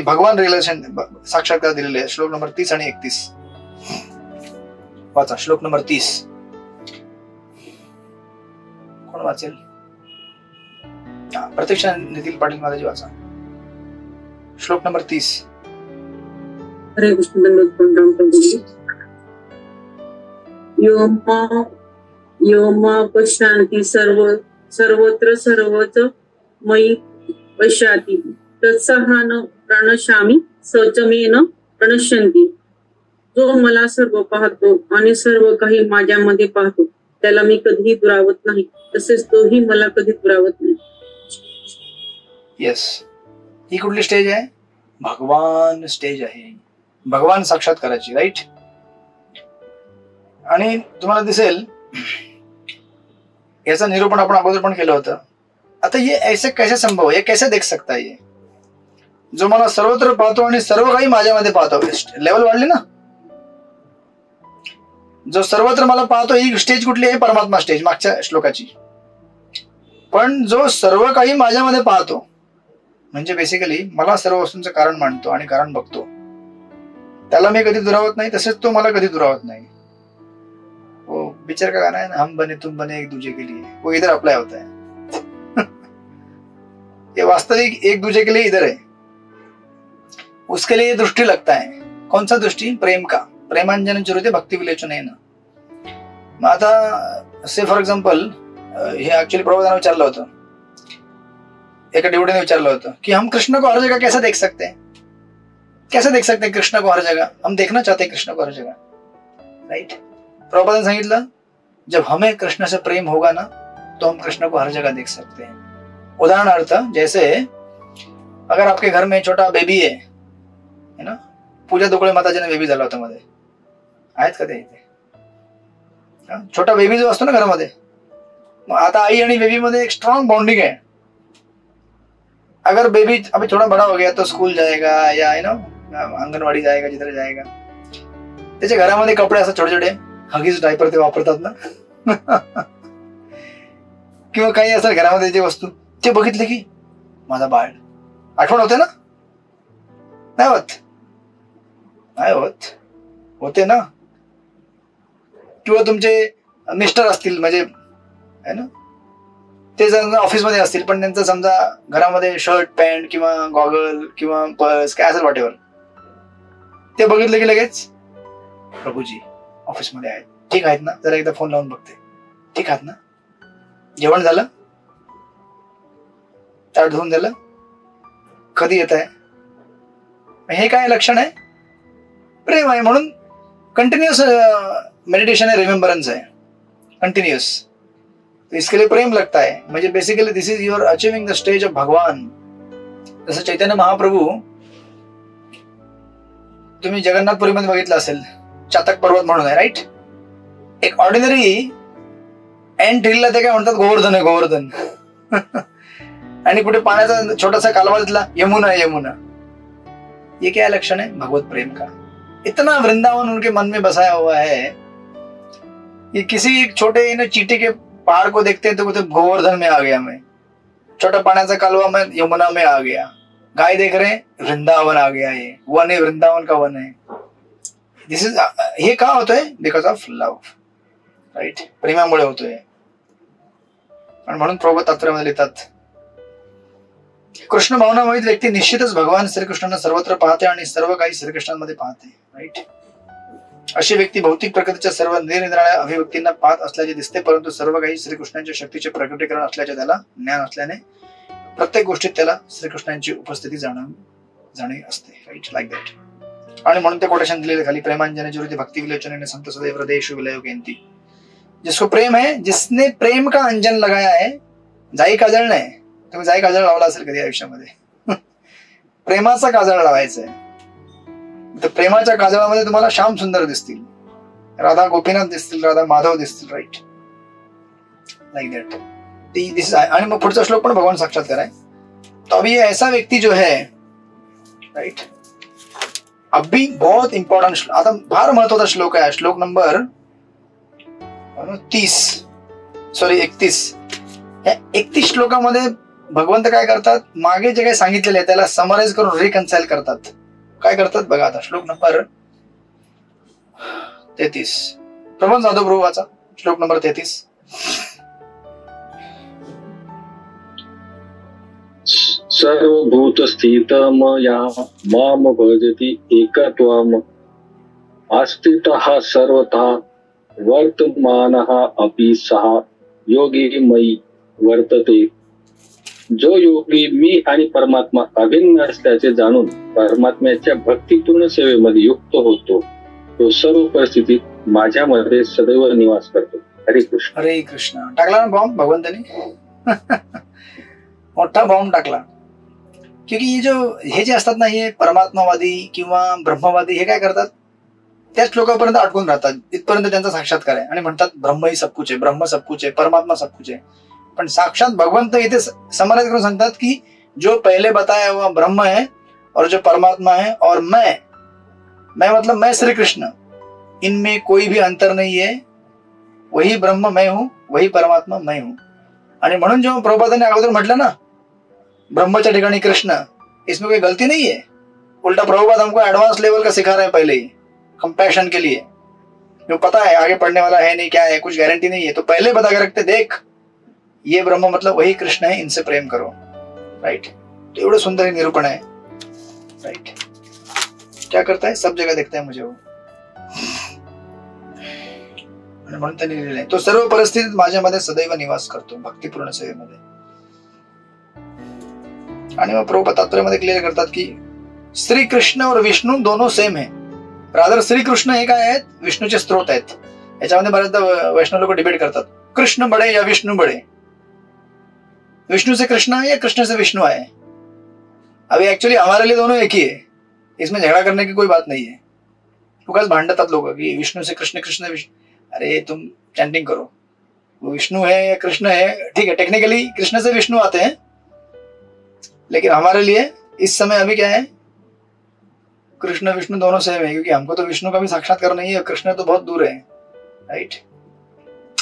भगवान रिलेशन साक्षात्कार दिलेले आहे. श्लोक नंबर 30 आणि 31 वाचा. श्लोक नंबर 30 कोण वाचेल? प्रत्यक्षा नितीन पाटील महाराज वाचा. श्लोक नंबर 30. हरे कृष्ण. योमा पश्यांती सर्वत्र सर्वच मयि पश्याति तत्सहान प्रणश्यामी सचमेन प्रणश्यंती. जो मला सर्व पाहतो आणि सर्व काही माझ्यामध्ये पाहतो त्याला मी कधीही दुरावत नाही, तसेच तोही मला कधी दुरावत नाही. येस, ही कुठली स्टेज आहे? भगवान स्टेज आहे, भगवान साक्षात्काराची, राईट. आणि तुम्हाला दिसेल याचं निरूपण आपण अगोदर पण केलं होतं. आता ये ऐसे कैसे संभव, ये कैसे देख सकता है? जो मला सर्वत्र पाहतो आणि सर्व काही माझ्यामध्ये पाहतो. लेवल वाढली ना. जो सर्वत्र मला पाहतो, ही स्टेज कुठली आहे? परमात्मा स्टेज, मागच्या श्लोकाची. पण जो सर्व काही माझ्यामध्ये पाहतो, म्हणजे बेसिकली मला सर्व वस्तूंचं कारण मानतो आणि कारण बघतो, त्याला मी कधी दुरावत नाही, तसेच तो मला कधी दुरावत नाही. वो पिक्चर का गाना है ना, हम बने तुम बने एक दूजे के लिए, वो इधर अप्लाई होता है. ये वास्तविक एक दूजे के लिए इधर है, उसके लिए दृष्टि लगता है. कौन सा दृष्टि? प्रेम का. प्रेमांजन चुरते भक्ती विलेचन आहे ना. मग आता से फॉर एक्झाम्पल, हे ऍक्च्युअली प्रभुदाने विचारलं होतं, एका डिवोटीने विचारलं होतं की हम कृष्ण को हर जगह कैसे देख सकते हैं? कैसे देख सकते हैं कृष्ण को हर जगह? हम देखना चाहते हैं कृष्ण को हर जगह, राइट? प्रभुपाद ने सांगितलं, जब हमें कृष्ण से प्रेम होगा ना, तो हम कृष्ण को हर जगह देख सकते हैं. उदाहरणार्थ, जैसे अगर आपके घर में छोटा बेबी है ना, पूजा दुकळे माताजीने बेबी झाला होता मध्ये, आहेत का ते इथे? छोटा बेबी जो असतो ना घरामध्ये, मग आता आई आणि बेबी मध्ये एक स्ट्रॉन्ग बॉन्डिंग है. अगर बेबी अभी थोड़ा बड़ा हो गया तो स्कूल जाएगा या अंगणवाडी जाएगा, जिधर जाएगा, त्याच्या घरामध्ये कपडे असं छोटे छोटे हगीज डायपर ते वापरतात ना किंवा काही असं घरामध्ये जे वस्तू ते बघितले की माझा बाळ, आठवण होते ना? नाही होत? नाही होत? होते ना. किंवा तुमचे मिस्टर असतील, म्हणजे है ना, ते जर ऑफिसमध्ये असतील पण त्यांचं समजा घरामध्ये शर्ट पॅन्ट किंवा गॉगल किंवा पर्स काय असेल वॉटेवर, ते बघितलं की लगेच प्रभूजी ऑफिसमध्ये आहेत, ठीक आहेत ना, जरा एकदा फोन लावून बघते, ठीक आहात ना, जेवण झालं, ताट धुवून झालं, कधी येत आहे? हे काय लक्षण आहे? प्रेम आहे. म्हणून कंटिन्यूअस मेडिटेशन है, रिमेम्बरेंस है, कंटिन्यूअस. तो इसके लिए प्रेम लगता है. म्हणजे basically this is your achieving the stage of भगवान. जसं चैतन्य महाप्रभू, तुम्ही जगन्नाथपुरीमध्ये बघितलं असेल, चातक पर्वत म्हणून आहे, राईट? एक ऑर्डिनरी एंड हिलला ते काय म्हणतात, गोवर्धन आहे, गोवर्धन. आणि कुठे पाण्याचा छोटासा कालवा दिसला, यमुना यमुना. ये क्या लक्षण है? भगवत प्रेम का. इतना वृंदावन उनके मन में बसाया हुआ है कि किसी एक छोटे चींटी के पहाड़ को देखते हैं तो बोलते गोवर्धन में आ गया मैं, छोटा पाण्याचा कालवा में यमुना में आ गया, गाय देख रहे हैं वृंदावन आ गया, ये वन है, वृंदावन का वन है. दिस इज, हे का होतंय? Because of love, right? प्रेमामुळे होतोय. आणि म्हणून प्रभू तात्पर्यामध्ये लिहितात, कृष्ण भावनामयित व्यक्ती निश्चितच भगवान श्रीकृष्णांना सर्वत्र पाहते आणि सर्व काही श्रीकृष्णांमध्ये पाहते, राईट? अशी व्यक्ती भौतिक प्रकृतीच्या सर्व निरनिराळ्या अभिव्यक्तींना पाहत असल्याचे दिसते, परंतु सर्व काही श्रीकृष्णांच्या शक्तीचे प्रकटीकरण असल्याचे त्याला ज्ञान असल्याने प्रत्येक गोष्टीत त्याला श्रीकृष्णांची उपस्थिती जाणीव असते, राईट? Like that. आणि म्हणून ते कोटेशन दिलेले खाली, प्रेमांजने जुरुती भक्ति विलोचन संत सदैव हृदयेषु विलयो केंती. जिसको प्रेम है, जिसने प्रेम का अंजन लगाया है, जाई काजळ नाही, तुम्ही जाई काजळ लावला असेल कधी आयुष्यामध्ये, प्रेमाचा काजळ लावायचा आहे. तर प्रेमाच्या काजळामध्ये तुम्हाला श्याम सुंदर दिसतील, राधा गोपीनाथ दिसतील, राधा माधव दिसतील, राईट? Like that. आणि मग पुढचा श्लोक पण भगवान साक्षात्कार आहे. तो अभी ऐसा व्यक्ति जो है, राइट, अभी बहुत इंपॉर्टंट, आता फार महत्वाचा श्लोक आहे, श्लोक नंबर 31. या 31 श्लोकामध्ये भगवंत काय करतात, मागे जे काही सांगितलेले आहे त्याला समराइज करून रिकन्साइल करतात. काय करतात बघा आता, श्लोक नंबर 33, प्रबंध जाधव प्रभू वाचा, श्लोक नंबर 33. सर्वभूत स्थितमया माम भजति एकत्वम अस्थितः सर्वथा वर्तमानः अपि सः योगी मयि वर्तते. जो योगी मी आणि परमात्मा अभिन्न असल्याचे जाणून परमात्म्याच्या भक्तिपूर्ण सेवेमध्ये युक्त होतो, तो सर्व परिस्थितीत माझ्यामध्ये सदैव निवास करतो. हरे कृष्ण. हरे कृष्ण. टाकला ना बॉम्ब भगवंतानी, मोठा बॉम्ब टाकला. क्योंकि हे जे असतात ना, हे परमात्मावादी किंवा ब्रह्मवादी, हे काय करतात, त्या श्लोकापर्यंत अडकून राहतात, इथपर्यंत त्यांचा साक्षात्कार आहे आणि म्हणतात ब्रह्म ही सब कुछ है, ब्रह्म सब कुछ है, परमात्मा सब कुछ है. पण साक्षात भगवंत इथे समराइज करून सांगतात की जो पहले बताया हुआ ब्रह्म है और जो परमात्मा है और मैं मतलब मैं श्री कृष्ण, इनमें कोई भी अंतर नहीं है, वही ब्रह्म मैं हूं, वही परमात्मा मैं हूं. आणि म्हणून जेव्हा प्रभुपादांनी अगोदर म्हटलं ना ब्रह्मच्या ठिकाणी कृष्ण, इसमें कोई गलती नहीं है. उल्टा प्रभुपाद हमको एडवांस लेवल का सिखा रहे हैं पहले ही, कंपैशन के लिए. जो पता है आगे पढ़ने वाला है नहीं, क्या है, कुछ गारंटी नहीं है, तो पहले बता के रखते, देख ये ब्रह्म मतलब वही कृष्ण है, इनसे प्रेम करो. राइट. तो एवढं सुंदर निरूपण आहे. राइट. क्या करता है, सब जगह देखता है मुझे वो. म्हणून त्यांनी लिहिलेलं आहे, तो सर्व परिस्थितीत माझ्यामध्ये सदैव निवास करतो भक्तिपूर्ण सेवेमध्ये. आणि मग प्रभुपाद तात्पर्यामध्ये क्लिअर करतात की श्री कृष्ण और विष्णू दोनों सेम है. रादर श्री कृष्ण हे काय आहेत, विष्णूचे स्त्रोत आहेत. याच्यामध्ये बऱ्याचदा वैष्णव लोक डिबेट करतात, कृष्ण बड़े या विष्णु बड़े, विष्णु से कृष्ण है या कृष्ण से विष्णु है. अभी एक्चुअली हमारे लिए दोनों एक ही है, इसमें झगड़ा करने की कोई बात नहीं है. उगाच भांडतात लोग की विष्णु से कृष्ण, कृष्ण से विष्णु. अरे तुम चैंटिंग करो, वो विष्णु है या कृष्ण है, ठीक है, टेक्निकली कृष्ण से विष्णु आते हैं, लेकिन हमारे लिए इस समय अभी क्या है, कृष्ण विष्णु दोनों सेम है, क्योंकि हमको तो विष्णु का भी साक्षात्कार नहीं है, कृष्ण तो बहुत दूर है. Right.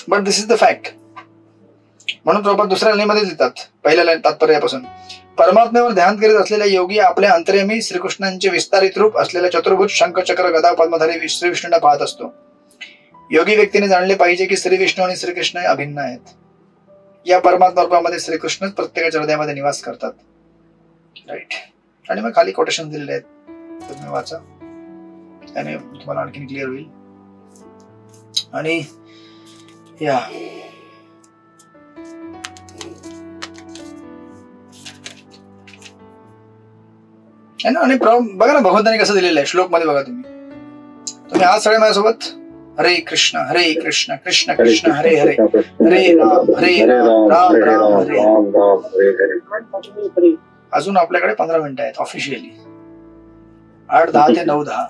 But this is the fact. म्हणून प्रभुपाद दुसऱ्या लाईनमध्ये लिहितात, पहिल्या लाईन तात्पर्यापासून, परमात्म्यावर ध्यान करीत असलेल्या योगी आपल्या अंतर्यामी श्रीकृष्णांचे विस्तारित रूप असलेल्या चतुर्भुज शंख चक्र गदा पद्मधारी श्री विष्णूंना पाहत असतो. योगी व्यक्तीने जाणले पाहिजे की श्री विष्णू आणि श्रीकृष्ण अभिन्न आहेत. या परमात्मा रूपामध्ये श्रीकृष्ण प्रत्येकाच्या हृदयामध्ये निवास करतात. राईट. आणि मग खाली कोटेशन दिलेले आहेत, तुम्ही वाचा, त्याने तुम्हाला आणखी क्लिअर होईल. आणि या आणि बघा ना भगवंतांनी कसं दिलेलं आहे श्लोक मध्ये. बघा तुम्ही आज सगळे माझ्यासोबत हरे कृष्ण कृष्ण कृष्ण हरे हरे, हरे राम राम राम हरे हरे. अजून आपल्याकडे 15 मिनिटं आहेत ऑफिशियली, 8:10 ते 9:10.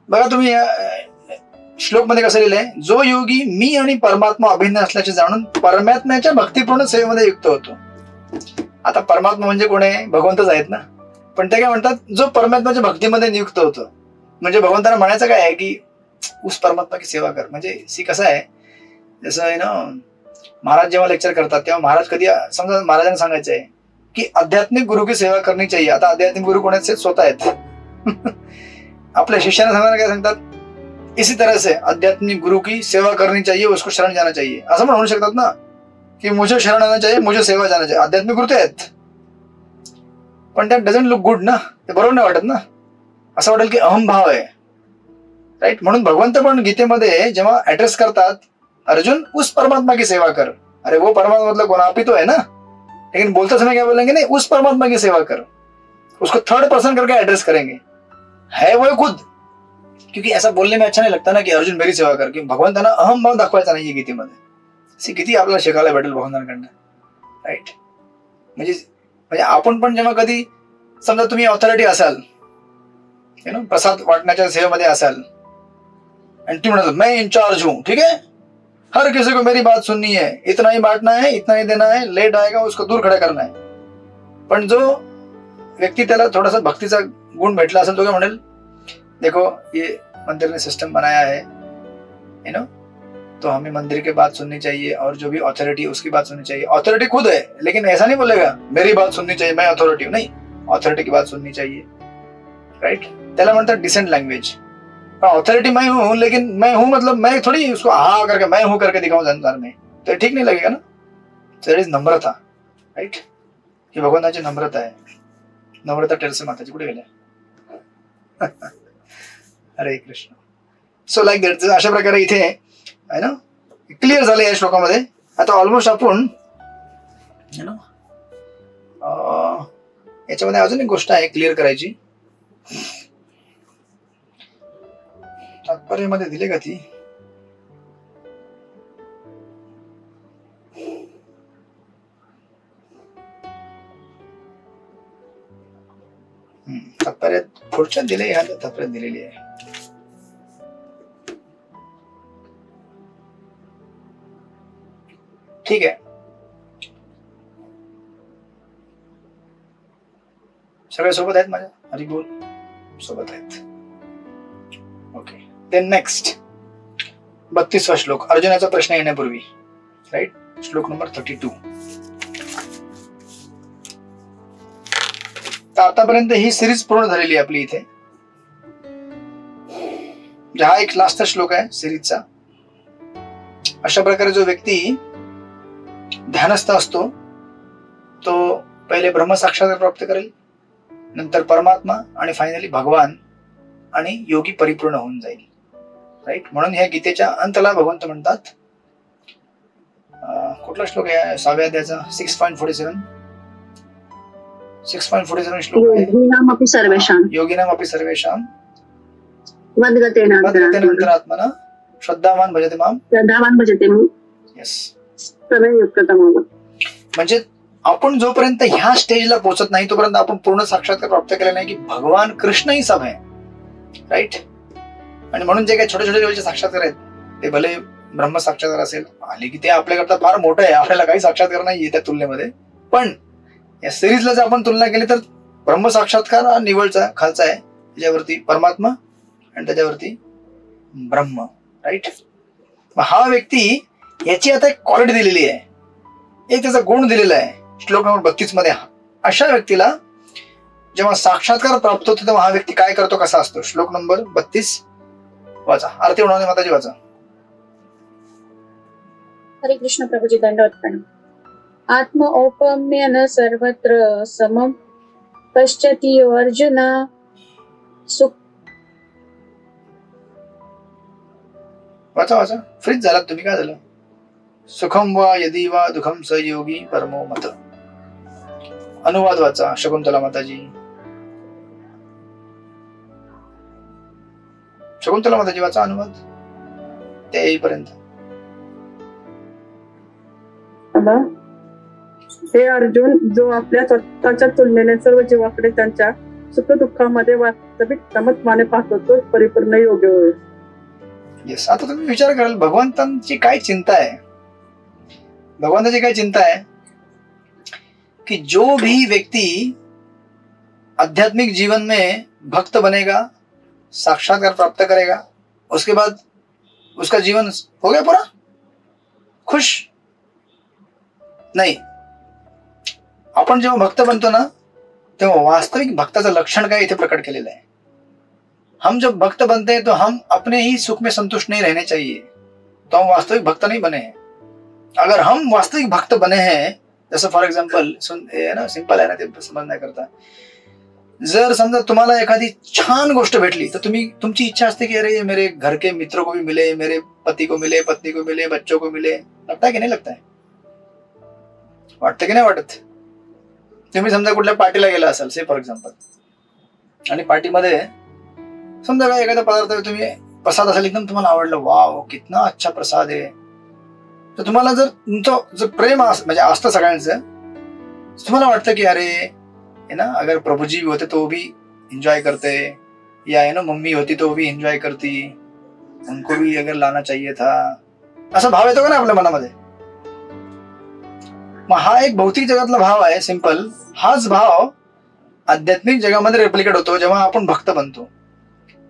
बघा तुम्ही श्लोक मध्ये कसं लिहिलंय, जो योगी मी आणि परमात्मा अभिन्न असल्याचे जाणून परमात्म्याच्या भक्तिपूर्ण सेवेमध्ये युक्त होतो. आता परमात्मा म्हणजे कोण आहे, भगवंतच आहेत ना. पण ते काय म्हणतात, जो परमात्म्याच्या भक्तीमध्ये नियुक्त होतो. म्हणजे भगवंतांना म्हणायचं काय आहे की उस परमात्मा की सेवा कर. म्हणजे सी कसं आहे, जसं आहे ना, महाराज जेव्हा लेक्चर करतात तेव्हा महाराज कधी, समजा महाराजांना सांगायचं आहे की आध्यात्मिक गुरु की सेवा करनी चाहिए. आता आध्यात्मिक गुरु कोणाचे, स्वतः आहेत. आपल्या शिष्यांना सांगताना काय सांगतात, इसी तरह से आध्यात्मिक गुरु की सेवा करनी चाहिए, उसको शरण जाना चाहिए. असं पण म्हणू शकतात ना की मुझे शरण आना चाहिए, मुझे सेवा जाना चाहिए. आध्यात्मिक गुरु ते आहेत, पण दॅट डझंट लुक गुड ना, ते बरोबर नाही वाटत ना. असं वाटेल की अहमभाव आहे. राईट. म्हणून भगवंत पण गीतेमध्ये जेव्हा ऍड्रेस करतात, अर्जुन उस परमात्मा की सेवा कर. अरे वो परमात्मा मतलब कौन, आप ही तो है ना. लेकिन बोलते समय क्या बोलेंगे, नहीं उस परमात्मा की सेवा कर. उसको थर्ड पर्सन करके एड्रेस करेंगे, है वो खुद. क्योंकि ऐसा बोलने में अच्छा नहीं लगता ना की अर्जुन मेरी सेवा कर, की भगवंतांना अहमभाव दाखवायचा नाहीये गीतेमध्ये. किती आपल्याला शिकायला भेटेल भगवंतांकडनं. राईट. म्हणजे आपण पण जेव्हा कधी, समजा तुम्ही ऑथॉरिटी असाल, प्रसाद वाटण्याच्या सेवेमध्ये असाल, आणि तुम्ही म्हणा मैं इंचार्ज हूं, ठीक है, हर किसी को मेरी बात सुननी है, इतना ही बांटना है, इतना ही देना है, लेट आएगा उसको दूर खड़ा करना है. पण जो व्यक्ती त्याला थोडासा भक्तीचा गुण भेटला असेल, तो काय म्हणेल, देखो ये मंदिर ने सिस्टम बनाया है, तो हमें मंदिर की बात सुननी चाहिए, और जो भी अथॉरिटी उसकी बात सुननी चाहिए. अथॉरिटी खुद है, लेकिन ऐसा नहीं बोलेगा मेरी बात सुननी चाहिए, मैं अथॉरिटी हूं. नहीं, अथॉरिटी की बात सुननी चाहिए. राइट. त्याला म्हणतात डिसेंट लैंग्वेज. अथॉरिटी मैं हूं, लेकिन मैं हूं मतलब मैं थोड़ी उसको हा करके मैं हूं करके दिखाऊं संसार में, तो ठीक नहीं लगेगा ना. That is Namrata. राइट. ही भगवंताची नम्रता आहे. नम्रता टेरसे माताची कुठे गेल्या. हरे कृष्ण. So like that. अशा प्रकारे इथे आहे ना क्लिअर झालं या श्लोकामध्ये. आता ऑलमोस्ट आपण याच्यामध्ये अजून एक गोष्ट आहे क्लिअर करायची. तात्पर्यामध्ये दिले का ती, तात्पर्यात पुढच्या दिले, ह्या तात्पर्यात दिलेली आहे. ठीक आहे. सगळे सोबत आहेत माझ्या, हरी बोल, सोबत आहेत. ओके. देन नेक्स्ट 32वा श्लोक, अर्जुनाचा प्रश्न येण्यापूर्वी, राईट, श्लोक नंबर 32. तर आतापर्यंत ही सिरीज पूर्ण झालेली आहे आपली इथे. हा एक लास्ट श्लोक आहे सिरीजचा. अशा प्रकारे जो व्यक्ती ध्यानस्थ असतो तो पहिले ब्रह्मसाक्षात्कार प्राप्त करेल, नंतर परमात्मा आणि फायनली भगवान आणि योगी परिपूर्ण होऊन जाईल. राईट, म्हणून ह्या गीतेच्या अंतला भगवंत म्हणतात, कुठला श्लोक आहे 6व्या अध्यायाचा, 6.47 श्लोक आहे, योगिनामपि सर्वेषां योगिनामपि सर्वेषां मद्गतेन अंतरात्मना श्रद्धावान भजते माम. श्रद्धावान भजते माम. येस, तमेव. म्हणजे आपण जोपर्यंत ह्या स्टेजला पोहोचत नाही तोपर्यंत आपण पूर्ण साक्षात्कार प्राप्त केला नाही की भगवान कृष्ण ही सब आहे. राईट, आणि म्हणून जे काही छोटे छोटे लेवलचे साक्षात्कार आहेत ते भले ब्रह्म साक्षात्कार असेल आले की ते आपल्याकरता फार मोठं आहे, आपल्याला काही साक्षात्कार नाही त्या तुलनेमध्ये. पण या सिरीजला जर आपण तुलना केली तर ब्रह्म साक्षात्कार हा निवळचा खालचा आहे, त्याच्यावरती परमात्मा आणि त्याच्यावरती ब्रह्म. राईट, हा व्यक्ती याची आता एक क्वालिटी दिलेली आहे, एक त्याचा गुण दिलेला आहे श्लोक नंबर 32 मध्ये. अशा व्यक्तीला जेव्हा साक्षात्कार प्राप्त होतो तेव्हा हा व्यक्ती काय करतो, कसा असतो. श्लोक नंबर 32 वाचा, आरती उन्हाने माताजी वाचा. हरे कृष्ण प्रभुजी, दंडवत प्रणाम. आत्म औपम्यन सर्वत्र समम पश्यति अर्जुन सुख. वाचा वाचा, फ्रीज झालात तुम्ही, काय झालं. सुखम वा यदी वा दुखम स योगी परमो मत. अनुवाद वाचा शकुंतला माताजी. शकुंतला माताजी वाचा अनुवाद ते येईपर्यंत. हे अर्जुन, जो आपल्या स्वतःच्या तुलनेने सर्व जीवाकडे त्यांच्या सुख दुःखामध्ये वास्तविक समत्वाने पाहतो तो परिपूर्ण योगी होय. येस, आता तुम्ही विचार कराल भगवंतांची काय चिंता आहे. भगवंताची काय चिंता है कि जो भी व्यक्ति आध्यात्मिक जीवन में भक्त बनेगा, साक्षात्कार प्राप्त करेगा, उसके बाद उसका जीवन हो गया पूरा खुश. नहीं, आपण जेव्हा भक्त बनतो ना तेव्हा वास्तविक भक्ताचं लक्षण काय इथे प्रकट केलेलं आहे. हम जब भक्त बनते हैं तो हम अपने ही सुख में संतुष्ट नहीं रहने चाहिए, तो हम वास्तविक भक्त नहीं बने हैं. अगर हम वास्तविक भक्त बने हैं, जसं फॉर एक्झाम्पल ना, सिंपल आहे ना ते समजण्याकरता, जर समजा तुम्हाला एखादी छान गोष्ट भेटली तर तुमची इच्छा असते की अरे मेरे घर के मित्रों को भी मिले, मेरे पति को मिले, पत्नी को मिले, बच्चों को मिले. लगता है की नाही लगता है, वाटतं की नाही वाटत. तुम्ही समजा कुठल्या पार्टीला गेला असाल से फॉर एक्झाम्पल, आणि पार्टीमध्ये समजा काय एखादा पदार्थ तुम्ही प्रसाद असेल एकदम तुम्हाला आवडलं, वाव कितना अच्छा प्रसाद आहे, तर तुम्हाला जर तुमचं जर प्रेम म्हणजे असतं सगळ्यांचं, तुम्हाला वाटतं की अरे है ना, अगर प्रभु जी भी होते तो वो भी एंजॉय करते, या है ना मम्मी होती तो वो भी एंजॉय करती, उनको भी अगर लाना चाहिए था, असा भाव येतो का ना आपल्या मनामध्ये. मग हा एक भौतिक जगातला भाव आहे सिंपल. हाच भाव आध्यात्मिक जगामध्ये रेप्लिकेट होतो जेव्हा आपण भक्त बनतो.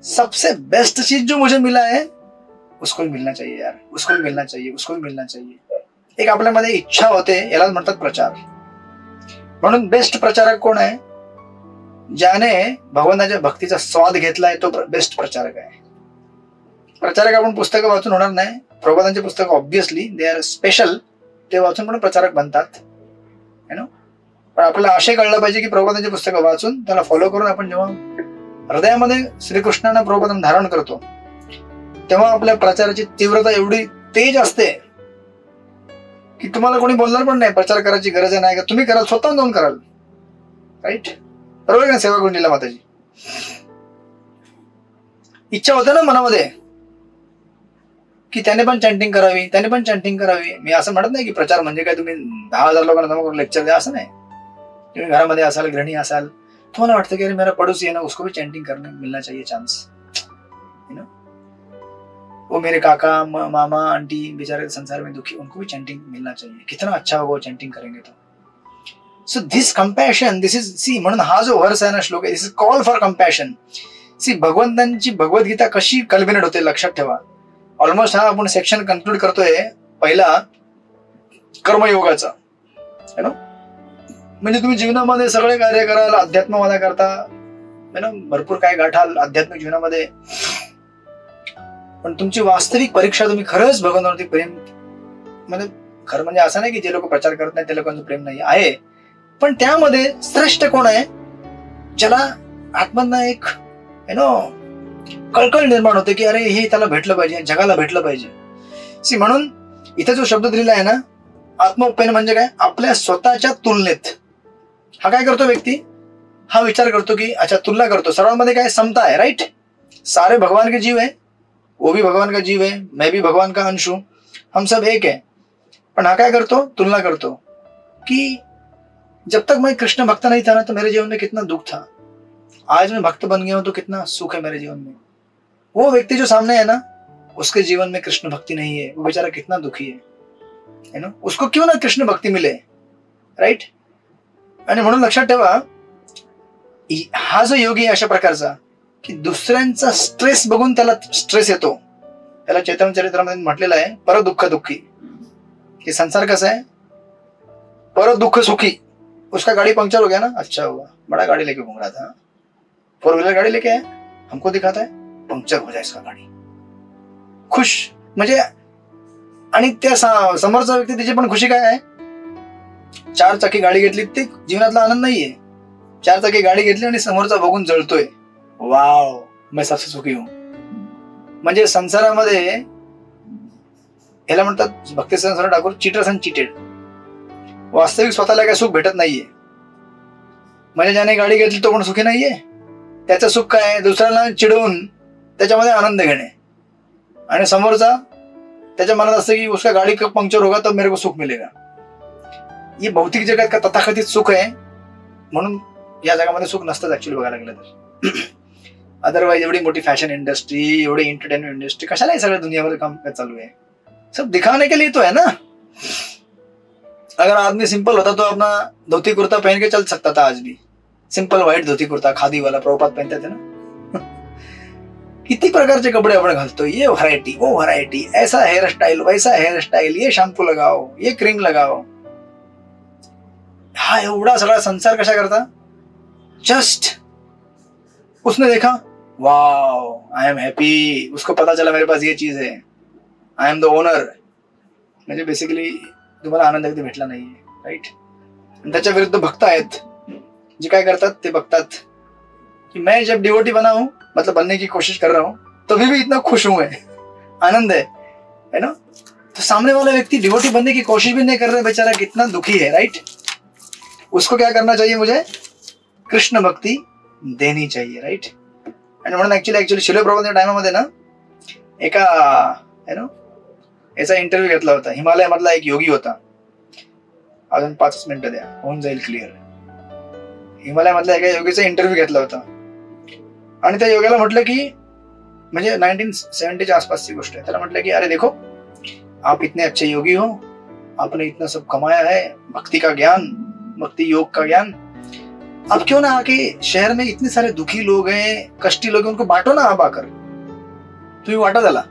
सबसे बेस्ट चीज जो मुझे मिला है उसको भी मिलना चाहिए यार, उसको भी मिलना चाहिए, उसको भी मिलना चाहिए. एक आपल्यामध्ये इच्छा होते, यालाच म्हणतात प्रचार. म्हणून बेस्ट प्रचारक कोण आहे, ज्याने भगवंताच्या भक्तीचा स्वाद घेतलाय तो बेस्ट प्रचारक आहे. प्रचारक आपण पुस्तकं वाचून होणार नाही. प्रभुपादांचे पुस्तक ऑब्विसली दे आर स्पेशल, ते वाचून पण प्रचारक बनतात, पण आपल्याला असे कळलं पाहिजे की प्रभुपादांची पुस्तकं वाचून त्याला फॉलो करून आपण जेव्हा हृदयामध्ये श्रीकृष्णांना प्रभुपादांना धारण करतो तेव्हा आपल्या प्रचाराची तीव्रता एवढी तेज असते की तुम्हाला कोणी बोलणार पण नाही प्रचार करायची गरज नाही, का तुम्ही कराल, स्वतःहून जाऊन कराल. राईट, बरोबर ना सेवा गुंडीला माताजी. इच्छा होते ना मनामध्ये की त्याने पण चॅन्टिंग करावी, त्याने पण चॅन्टिंग करावी. मी असं म्हणत नाही की प्रचार म्हणजे काय तुम्ही 10,000 लोकांना जमा करून लेक्चर द्या, असं नाही. तुम्ही घरामध्ये असाल, गृहिणी असाल, तुम्हाला वाटतं की अरे मेरा पड़ोसी है ना, उसको भी चैंटिंग करने मिलना चाहिए चांस, वो मेरे काका मामा आंटी बेचारे संसार में दुखी, उनको भी चैंटिंग मिलना चाहिए. कितना अच्छा होगा वो चैंटिंग करेंगे तो. So this compassion, this is see, म्हणून हा जो वर्स आहे ना श्लोक आहे, this is call for compassion. See भगवंतांची भगवद्गीता कशी कल्बिनेट होते लक्षात ठेवा. ऑलमोस्ट हा आपण सेक्शन कन्क्लूड करतोय पहिला कर्मयोगाचा, है ना. म्हणजे तुम्ही जीवनामध्ये सगळे कार्य कराल, अध्यात्मवादा करता, है ना, भरपूर काय गाठाल आध्यात्मिक जीवनामध्ये, पण तुमची वास्तविक परीक्षा तुम्ही खरंच भगवंतावरती प्रेम, म्हणजे खरं म्हणजे असं नाही की जे लोक प्रचार करत नाही त्या लोकांचं प्रेम नाही आहे, पण त्यामध्ये श्रेष्ठ कोण आहे, ज्याला आत्मधनं एक कळकळ निर्माण होते की अरे हे त्याला भेटलं पाहिजे, जगाला भेटलं पाहिजे. सी म्हणून इथे जो शब्द दिलेला आहे ना, आत्मोपेन म्हणजे काय, आपल्या स्वतःच्या तुलनेत. हा काय करतो व्यक्ती, हा विचार करतो की अच्छा तुलना करतो, सर्वांमध्ये काय समता आहे, राइट. सारे भगवान के जीव है, वो भी भगवान का जीव है, मैं भी भगवान का अंश हूं, हम सब एक है. पण हा काय करतो, तुलना करतो कि जब तक मैं कृष्ण भक्त नहीं था ना तो मेरे जीवन में कितना दुख था, आज मैं भक्त बन गया हूं तो कितना सुख है मेरे जीवन में. वो व्यक्ति जो सामने है ना, उसके जीवन में कृष्ण भक्ति नहीं है, वो बेचारा कितना दुखी है ना. उसको क्यों ना कृष्ण भक्ती मिले, राइट. आणि म्हणून लक्षात ठेवा, हा जो योगी आहे अशा प्रकारचा की दुसऱ्यांचा स्ट्रेस बघून त्याला स्ट्रेस येतो. त्याला चैतन्य चरित्रामध्ये म्हटलेलं आहे परदुःख दुःखी, कि संसार कैसा है, पर दुख सुखी. उसका गाड़ी पंक्चर हो गया ना, अच्छा हुआ, बड़ा गाड़ी लेके घूम रहा था, 4 व्हीलर गाड़ी लेके आया, हमको दिखाता है पंक्चर हो जाए इसका गाड़ी, खुश. म्हणजे आणि त्या समोरचा व्यक्ती त्याची पण खुशी काय आहे, 4 चाकी गाडी घेतली, ते जीवनातला आनंद नाहीये. 4 चाकी गाडी घेतली आणि समोरचा बघून जळतोय, वाव मैं सबसे सुखी हूं. म्हणजे संसारामध्ये याला म्हणतात भक्तिसिद्धांत ठाकूर चीटर्स अँड चीटेड. वास्तविक स्वतःला काय सुख भेटत नाहीये. म्हणजे ज्याने गाडी घेतली तो पण सुखी नाहीये. त्याचं सुख काय, दुसऱ्याला चिडवून त्याच्यामध्ये आनंद घेणे, आणि समोरचा त्याच्या मनात असतं की उसका गाडी पंक्चर होगा तो मेरे को सुख मिलेगा. हे भौतिक जगात का तथाकथित सुख आहे, म्हणून या जगामध्ये सुख नसतंच ऍक्च्युअली बघायला गेलं तर. अदरवाईज एवढी मोठी फॅशन इंडस्ट्री, एवढी एंटरटेनमेंट इंडस्ट्री, कशाला हे सगळं दुनियामध्ये काम चालू आहे, सब दिखाने के लिए तो है ना. अगर आदमी सिंपल होता तो अपना धोती कुर्ता पहन के चल सकता था. आज भी सिंपल व्हाइट धोती कुर्ता खादी वाला प्रभुपाद पहनते थे ना. किती प्रकारचे कपडे आपण घालतो, ये व्हरायटी वो व्हरायटी, ऐसा हेयर स्टाइल वैसा हेयर स्टाइल, ये शॅम्पू लगाओ, ये क्रीम लगाओ. हा एवढा सगळा संसार कशा करता, जस्ट उसने देखा वाओ आई एम हैप्पी, उसको पता चला मेरे पास ये चीज है, आय एम द ओनर. म्हणजे बेसिकली तुम्हाला आनंद कधी भेटला नाहीये, राईट. त्याच्या विरुद्ध भक्त आहेत जे काय करतात, ते बघतात कि मैं जब डिवोटी बना हूं, मतलब बनने की कोशिश कर रहा हूं, तभी भी इतना खुश हूं, है आनंद है ना. तो सामने वाला व्यक्ति डिवोटी बनने की कोशिश भी नहीं कर रहा, बेचारा कितना दुखी है, राइट. उसको क्या करना चाहिए, मुझे कृष्ण भक्ती देनी चाहिए, राइट. आणि म्हणून ऍक्च्युअली शिल प्रभुपादांच्या टायमामध्ये ना एका याचा इंटरव्ह्यू घेतला होता. हिमालयामधला एक योगी होता. अजून 5 मिनिटं द्या, होऊन जाईल क्लिअर. हिमालयामधल्या एका योगीचा इंटरव्ह्यू घेतला होता, आणि त्या योग्याला म्हटलं की, म्हणजे 1970च्या आसपासची गोष्ट आहे, त्याला म्हटलं की अरे देखो आप इतने अच्छे योगी हो, आपने इतना सब कमाया है, भक्ति का ज्ञान, भक्ति योग का ज्ञान, अब क्यों ना आके शहर में इतने सारे दुखी लोग हैं, कष्टी लोग हैं, उनको बांटो ना आप आकर. तुम्ही वाटा झाला.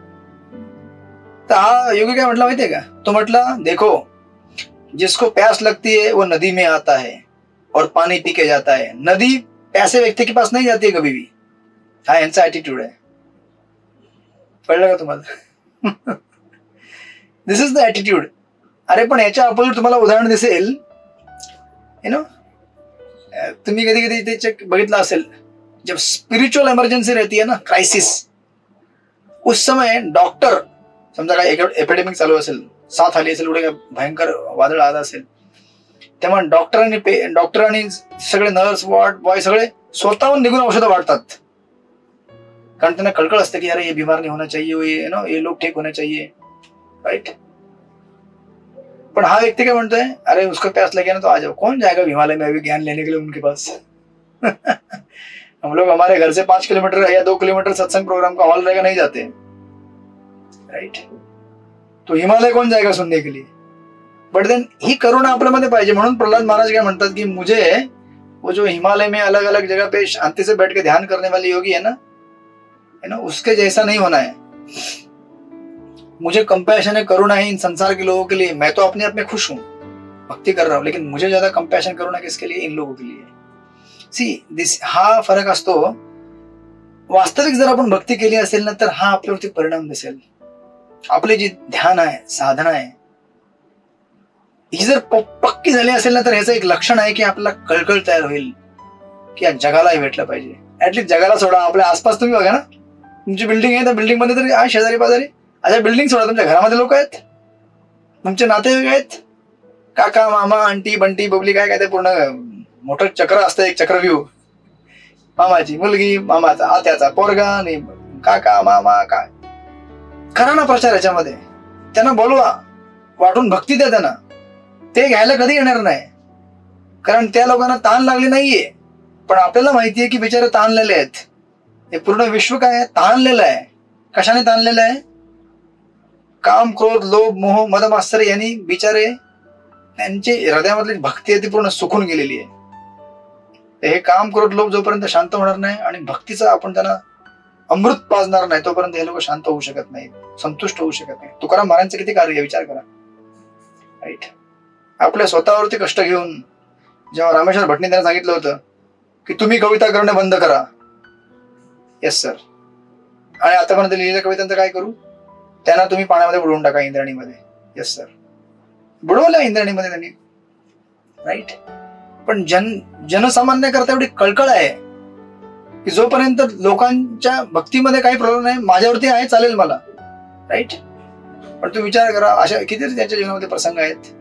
तर हा योगी काय म्हटला माहितीये का, तो म्हटला देखो जिसको प्यास लगती है वो नदी में आता है और पानी पी के जाता है, नदी प्यासे व्यक्ति के पास नहीं जाती है कभी भी. हा यांचा ऍटिट्यूड आहे. कळलं का तुम्हाला. दिस इज द ऍटिट्यूड. अरे पण याच्या अपोजिट तुम्हाला उदाहरण दिसेल, तुम्ही कधी कधी ते बघितलं असेल, जब स्पिरिचुअल इमर्जन्सी रहती है ना, क्राइसिस, उस समय डॉक्टर, समजा काय एपिडेमिक चालू असेल, साथ आली असेल, एवढे भयंकर वादळ आलं असेल, तेव्हा डॉक्टर आणि सगळे नर्स, वॉर्ड बॉय सगळे स्वतःहून निघून औषधं वाटतात, कारण त्यांना कळकळ असते की अरे ये बीमार नहीं होना चाहिए, ये लोग ठीक होने चाहिए, राइट. पण हा व्यक्ती काय म्हणतोय, अरे उसको प्यास लगे ना तो आ जाओ, कौन जाएगा हिमालय में अभी ज्ञान लेने के लिए उनके पास. हम लोग हमारे घर से 5 किलोमीटर या 2 किलोमीटर सत्संग प्रोग्राम का हॉल रहेगा, नहीं जाते, राइट. तो हिमालय कौन जाएगा सुनने के लिए. बट देन ही करुणा आपल्यामध्ये पाहिजे. म्हणून प्रहलाद महाराज काय म्हणतात की मुझे वो जो हिमालय में अलग अलग जगह पे शांति से बैठ के ध्यान करने वाले योगी है ना, है ना, उसके जैसा नहीं होना है। मुझे कंपैशन है, करुणा है इन संसार के लोगों के लिए, मैं तो अपने आप में खुश हूं, भक्ति कर रहा हूं, लेकिन मुझे ज्यादा कंपैशन करुणा किसके लिए? इन लोगों के लिए। सी दिस, हा फरक असतो। वास्तविक जर आपण भक्ती केली असेल ना, तर हा आपल्यावरती परिणाम दिसेल। आपले जे ध्यान आहे, साधना आहे, ही जर पक्की झाली असेल ना, तर ह्याचं एक लक्षण आहे की आपल्याला कळकळ तयार होईल की या जगालाही भेटलं पाहिजे। ऍटलीस्ट जगाला सोडा, आपल्या आसपास तुम्ही बघा ना, तुमची बिल्डिंग आहे, त्या बिल्डिंग मध्ये तरी आहे शेजारी पाजारी, अच्छा बिल्डिंग सोडा, तुमच्या घरामध्ये लोक आहेत, तुमचे नातेवाईक आहेत, काका मामा आंटी बंटी बबली, काय काय ते पूर्ण मोठं चक्र असतं, एक चक्रव्यूह, मामाची मुलगी, मामाचा आत्याचा पोरगा, आणि काका मामा, काय करा ना प्रचार याच्यामध्ये, त्यांना बोलवा, वाटून भक्ती द्या त्यांना। ते घ्यायला कधी येणार नाही, कारण त्या लोकांना ताण लागली नाहीये, पण आपल्याला माहितीये की बिचारे ताणलेले आहेत। हे पूर्ण विश्व काय आहे? ताणलेलं आहे। कशाने ताणलेलं आहे? काम, क्रोध, लोभ, मोह, मद, मात्सर्य यांनी बिचारे, त्यांची हृदयामधली भक्ती आहे ती पूर्ण सुकून गेलेली आहे। हे काम, क्रोध, लोभ जोपर्यंत शांत होणार नाही आणि भक्तीचा आपण त्यांना अमृत पाजणार नाही, तोपर्यंत हे लोक शांत होऊ शकत नाहीत, संतुष्ट होऊ शकत नाही। तुकाराम महाराजांचं किती कार्य आहे विचार करा, राईट? आपल्या स्वतःवरती कष्ट घेऊन जेव्हा रामेश्वर भटने त्यांना सांगितलं होतं की तुम्ही कविता करणं बंद करा, येस सर, आणि आतापर्यंत लिहिलेल्या कवितांचं काय करू? त्यांना तुम्ही पाण्यामध्ये बुडवून टाका, इंद्राणीमध्ये, येस सर, बुडवल्या इंद्राणीमध्ये त्यांनी, राईट? पण जनसामान्य करता एवढी कळकळ आहे की जोपर्यंत लोकांच्या भक्तीमध्ये काही प्रॉब्लेम नाही, माझ्यावरती आहे, चालेल मला, राईट? पण तुम्ही विचार करा, अशा किती त्यांच्या जीवनामध्ये प्रसंग आहेत,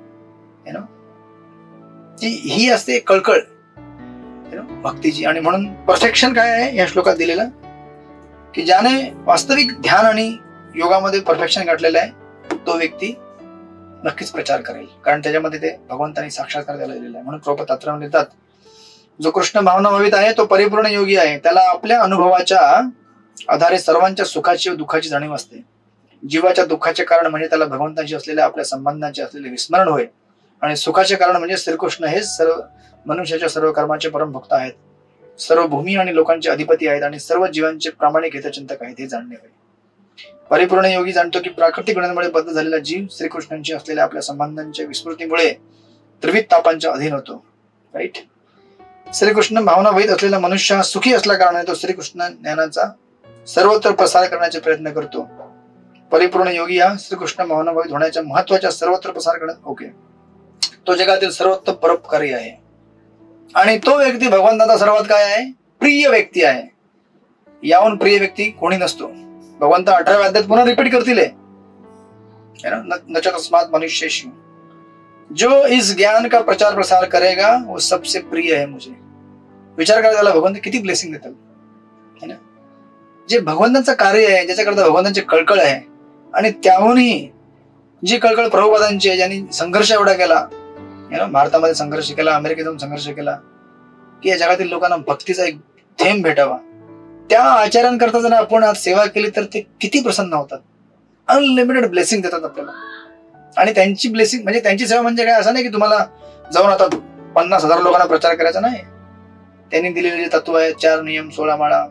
ही असते कळकळ भक्तीची। आणि म्हणून परफेक्शन काय आहे या श्लोकात दिलेलं, की ज्याने वास्तविक ध्यान आणि योगामध्ये परफेक्शन गाठलेलं आहे, तो व्यक्ती नक्कीच प्रचार करेल, कारण त्याच्यामध्ये ते भगवंतांनी साक्षात्कार द्यायला दिलेला आहे। म्हणून प्रभुपाद तात्पर्य देतात, जो कृष्ण भावना भावित आहे तो परिपूर्ण योगी आहे, त्याला आपल्या अनुभवाच्या आधारे सर्वांच्या सुखाची व दुःखाची जाणीव असते। जीवाच्या दुःखाचे कारण म्हणजे त्याला भगवंतांशी असलेल्या आपल्या संबंधांचे असलेले विस्मरण होय, आणि सुखाचे कारण म्हणजे श्रीकृष्ण हे सर्व मनुष्याच्या सर्व कर्माचे परम भक्त आहेत, सर्व भूमी आणि लोकांचे अधिपती आहेत, आणि सर्व जीवांचे प्रामाणिक हितचिंतक आहेत, हे जाणणे होय। परिपूर्ण योगी जाणतो की प्राकृतिक गुणांमुळे बद्ध झालेला जीव श्रीकृष्णांशी असलेल्या आपल्या संबंधांच्या विस्मृतीमुळे त्रिविध तापांच्या अधीन होतो, राईट? श्रीकृष्ण भावना वैध असलेला मनुष्य हा सुखी असल्या कारणाने तो श्रीकृष्ण ज्ञानाचा सर्वत्र प्रसार करण्याचे प्रयत्न करतो। परिपूर्ण योगी हा श्रीकृष्ण भावना वैध होण्याच्या महत्वाच्या सर्वत्र प्रसार करण्यात, ओके, तो जगातील सर्वोत्तम परोपकारी आहे, आणि तो व्यक्ती भगवंताचा सर्वात काय आहे? प्रिय व्यक्ती आहे। याहून प्रिय व्यक्ती कोणी नसतो। भगवंत 18व्या अध्यायात पुन्हा रिपीट करतील, तस्मात् मनुष्येषु जो इस ज्ञान का प्रचार प्रसार करेगा वो सबसे प्रिय है मुझे। विचार करा, त्याला भगवंत किती ब्लेसिंग देतात, है ना? जे भगवंतांचं कार्य आहे, ज्याच्याकरता भगवंतांची कळकळ आहे, आणि त्याहूनही जी कळकळ प्रभुपादांची आहे, ज्यांनी संघर्ष एवढा केला, भारतामध्ये संघर्ष केला, अमेरिकेतून संघर्ष केला, की या जगातील लोकांना भक्तीचा एक थेंब भेटावा, त्या आचार्यांकरता जर आपण आज सेवा केली तर ते किती प्रसन्न होतात, अनलिमिटेड ब्लेसिंग देतात आपल्याला। आणि त्यांची ब्लेसिंग म्हणजे त्यांची सेवा म्हणजे काय, असं नाही की तुम्हाला जाऊन आता 50,000 लोकांना प्रचार करायचा नाही। त्यांनी दिलेले जे तत्व आहेत, 4 नियम 16 माळा,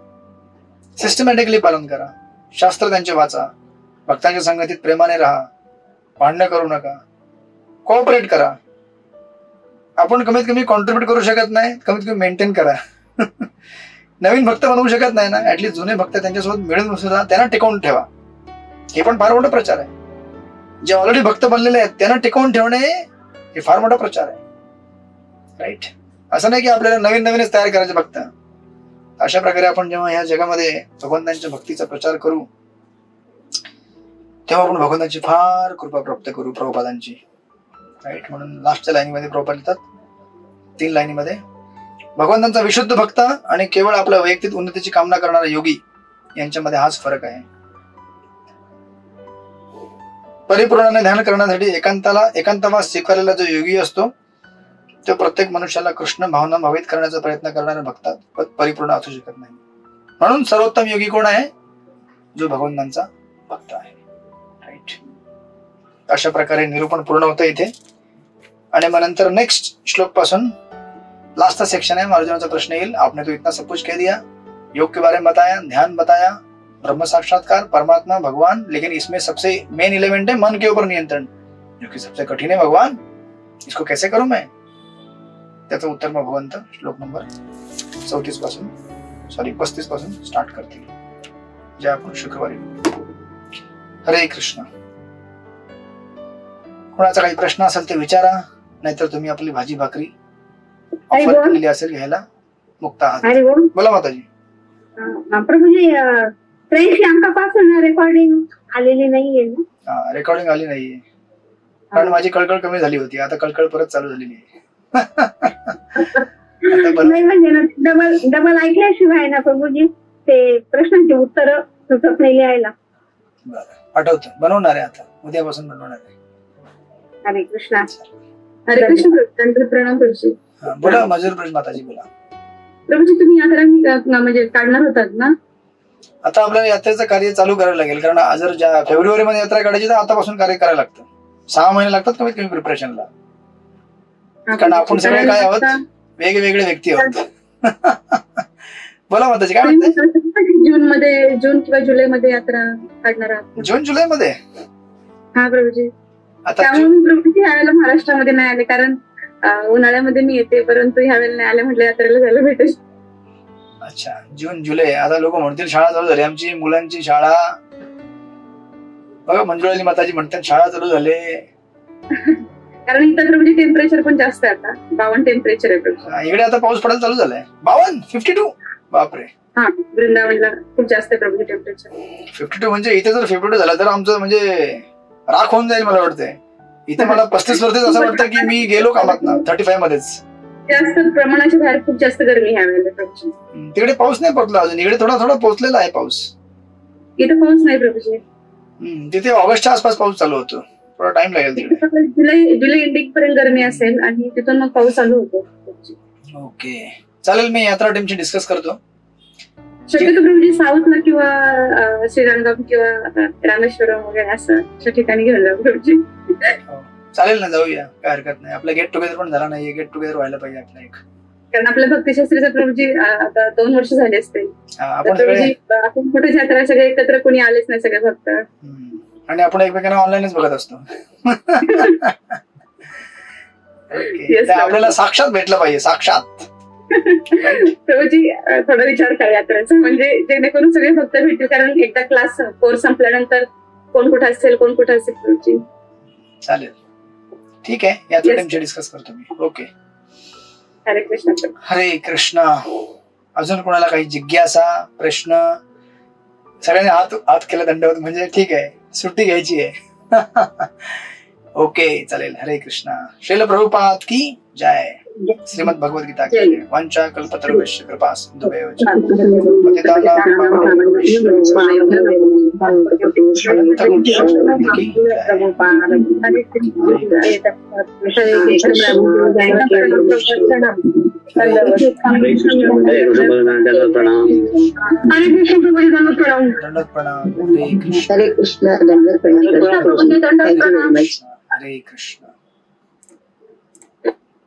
सिस्टमॅटिकली पालन करा, शास्त्र त्यांचे वाचा, भक्तांच्या संगतीत प्रेमाने राहा, भांडणं करू नका, कोऑपरेट करा। आपण कमीत कमी कॉन्ट्रीब्युट करू शकत नाही, कमीत कमी मेंटेन करा। नवीन भक्त बनवू शकत नाही ना, ऍटलीस्ट जुने भक्त त्यांच्यासोबत मिळून सुद्धा त्यांना टिकवून ठेवा, हे पण फार मोठा प्रचार आहे। जे ऑलरेडी भक्त बनलेले आहेत त्यांना टिकवून ठेवणे हे फार मोठा प्रचार आहे, राईट? असं नाही की आपल्याला नवीन नवीनच तयार करायचे भक्त। अशा प्रकारे आपण जेव्हा या जगामध्ये भगवंतांच्या भक्तीचा प्रचार करू, तेव्हा आपण भगवंतांची फार कृपा प्राप्त करू, प्रभुपादांची, राईट? म्हणून लास्टच्या लाईनीमध्ये प्रभुपाद लिहितात, 3 लाईनीमध्ये, भगवंतांचा विशुद्ध भक्त आणि केवळ आपल्या वैयक्तिक उन्नतीची कामना करणारा योगी यांच्यामध्ये हाच फरक आहे। परिपूर्णाने ध्यान करण्यासाठी एकांतवास स्वीकारलेला जो योगी असतो, तो प्रत्येक मनुष्याला कृष्ण भावना भावित करण्याचा प्रयत्न करणाऱ्या भक्तात परिपूर्ण असू शकत नाही। म्हणून सर्वोत्तम योगी कोण आहे? जो भगवंतांचा भक्त आहे, राईट? अशा प्रकारे निरूपण पूर्ण होतं इथे, आणि मग नंतर नेक्स्ट श्लोक पासून लास्ट सेक्शन है। अर्जुन का प्रश्न येईल, आपने तो इतना सब कुछ कह दिया, योग के बारे में बताया, ध्यान बताया, ब्रह्म साक्षात्कार, परमात्मा, भगवान, लेकिन इसमें सबसे मेन एलिमेंट है मन के ऊपर नियंत्रण, जो कि सबसे कठिन है। भगवान, इसको कैसे करूं मैं? त्याचं उत्तर मग भगवंत श्लोक नंबर 34 पासून 35 पासून स्टार्ट करतील, जे आपण शुक्रवारी बघू. हरे कृष्ण. कोणाचा काही प्रश्न असेल ते विचारा, नाहीतर तुम्ही आपली भाजी भाकरी ऑफर केलेली असेल घ्यायला मुक्त आहात. बोला माताजी. प्रभूजी, 83 अंकापासून रेकॉर्डिंग आलेली नाहीये ना? रेकॉर्डिंग आली नाहीये, कारण माझी कळकळ कमी झाली होती. आता कळकळ परत चालू झालेली आहे. नाही म्हणजे ना, डबल ऐकल्याशिवाय ना प्रभूजी ते प्रश्नांची उत्तर सुचत नाही लिहायला. आठवतं, बनवणार आहे आता, उद्यापासून बनवणार आहे. हरे कृष्णा. हरे कृष्ण. प्रणाम प्रभूजी. बोला मजूर ब्रज माताजी, बोला. प्रभूजी, तुम्ही यात्रा म्हणजे काढणार होतात ना? आता आपल्याला यात्रेचं कार्य चालू करायला लागेल, कारण जर फेब्रुवारी मध्ये यात्रा काढायची तर आतापासून कार्य करायला लागतं. 6 महिने लागतात कमीत कमी प्रिपरेशनला, कारण आपण सगळे काय आहोत, वेगवेगळे व्यक्ती आहोत. बोला माताजी, काय म्हणते? जून किंवा जुलै मध्ये यात्रा काढणार आहात? जून जुलै मध्ये? हा प्रभूजी. आता त्यामुळे मी प्रभूजी ह्यावेळेला महाराष्ट्रामध्ये नाही आले, कारण उन्हाळ्यामध्ये मी येते, परंतु ह्यावेळेला नाही आले, म्हटलं यात्रेला जायला भेटेल. अच्छा, जून जुलै. आता लोक म्हणतील शाळा चालू झाली आमची, मुलांची शाळा. बघा, मंजुळाली माताजी म्हणतात शाळा चालू झाले. कारण इथं प्रभूजी टेम्परेचर पण जास्त आहे, आता 52 टेम्परेचर आहे. इकडे आता पाऊस पडायला चालू झालाय. 52, 52. बापरे. हा, वृंदावनला खूप जास्त आहे प्रभूजी टेम्परेचर. 52 म्हणजे इथे जर 52 झाला तर आमचं म्हणजे राख होऊन जाईल मला वाटतंय. इथे मला 35 वरतीच असं वाटतं की मी गेलो कामात ना, 35 मध्येच. जास्त प्रमाणाच्या बाहेर खूप जास्त गरमी ह्या वेळेला प्रभूजी. तिकडे पाऊस नाही पडला अजून, इकडे थोडा थोडा पोहोचलेला आहे पाऊस. इथं पाऊस नाही प्रभूजी. तिथे ऑगस्टच्या आसपास पाऊस चालू होतो, थोडा टाइम लागेल तिकडे. जुलै एंडिंग पर्यंत गरमी असेल आणि तिथून मग पाऊस चालू होतो. ओके, चालेल. मी यात्रा टीमशी डिस्कस करतो. शक्यतो प्रभूजी साऊथला किंवा श्रीरंगम किंवा रामेश्वरम वगैरे असं ठिकाणी घेऊन जाऊ प्रभूजी. चालेल ना, जाऊया, काय हरकत नाही. आपला गेट टुगेदर पण झाला नाहीये, गेट टुगेदर व्हायला पाहिजे आपला एक. कारण आपल्या भक्तिशास्त्रीचं प्रभूजी आता 2 वर्ष झाले असते. आपण कुठे यात्रा सगळे एकत्र कोणी आलेच नाही, सगळे भक्त. आणि आपण एकमेकांना ऑनलाईनच बघत असतो. आपल्याला साक्षात भेटलं पाहिजे, साक्षात. प्रभूजी थोडा विचार करा यात्रेचा, म्हणजे जेणेकरून सगळे भक्त भेटतील. कारण एकदा क्लास कोर्स संपल्यानंतर कोण कुठे असेल, कोण कुठे असेल प्रभूजी. चालेल, ठीक आहे. यात्रा टीमशी डिस्कस करतो मी. ओके. हरे कृष्ण. हरे कृष्ण. अजून कोणाला काही जिज्ञासा, प्रश्न? सगळ्यांनी हात केला दंडवत, म्हणजे ठीक आहे, सुट्टी घ्यायची आहे. ओके, चालेल. हरे कृष्ण. श्रील प्रभुपाद की जय. श्रीमद् भगवद गीता की जय. वंचा कल्पतरुभ्यश्च कृपा सिन्धुभ्यो च पतितानां पावनेभ्यो दंडवत प्रणाम. हरे कृष्ण. हरे कृष्ण. हरे कृष्ण.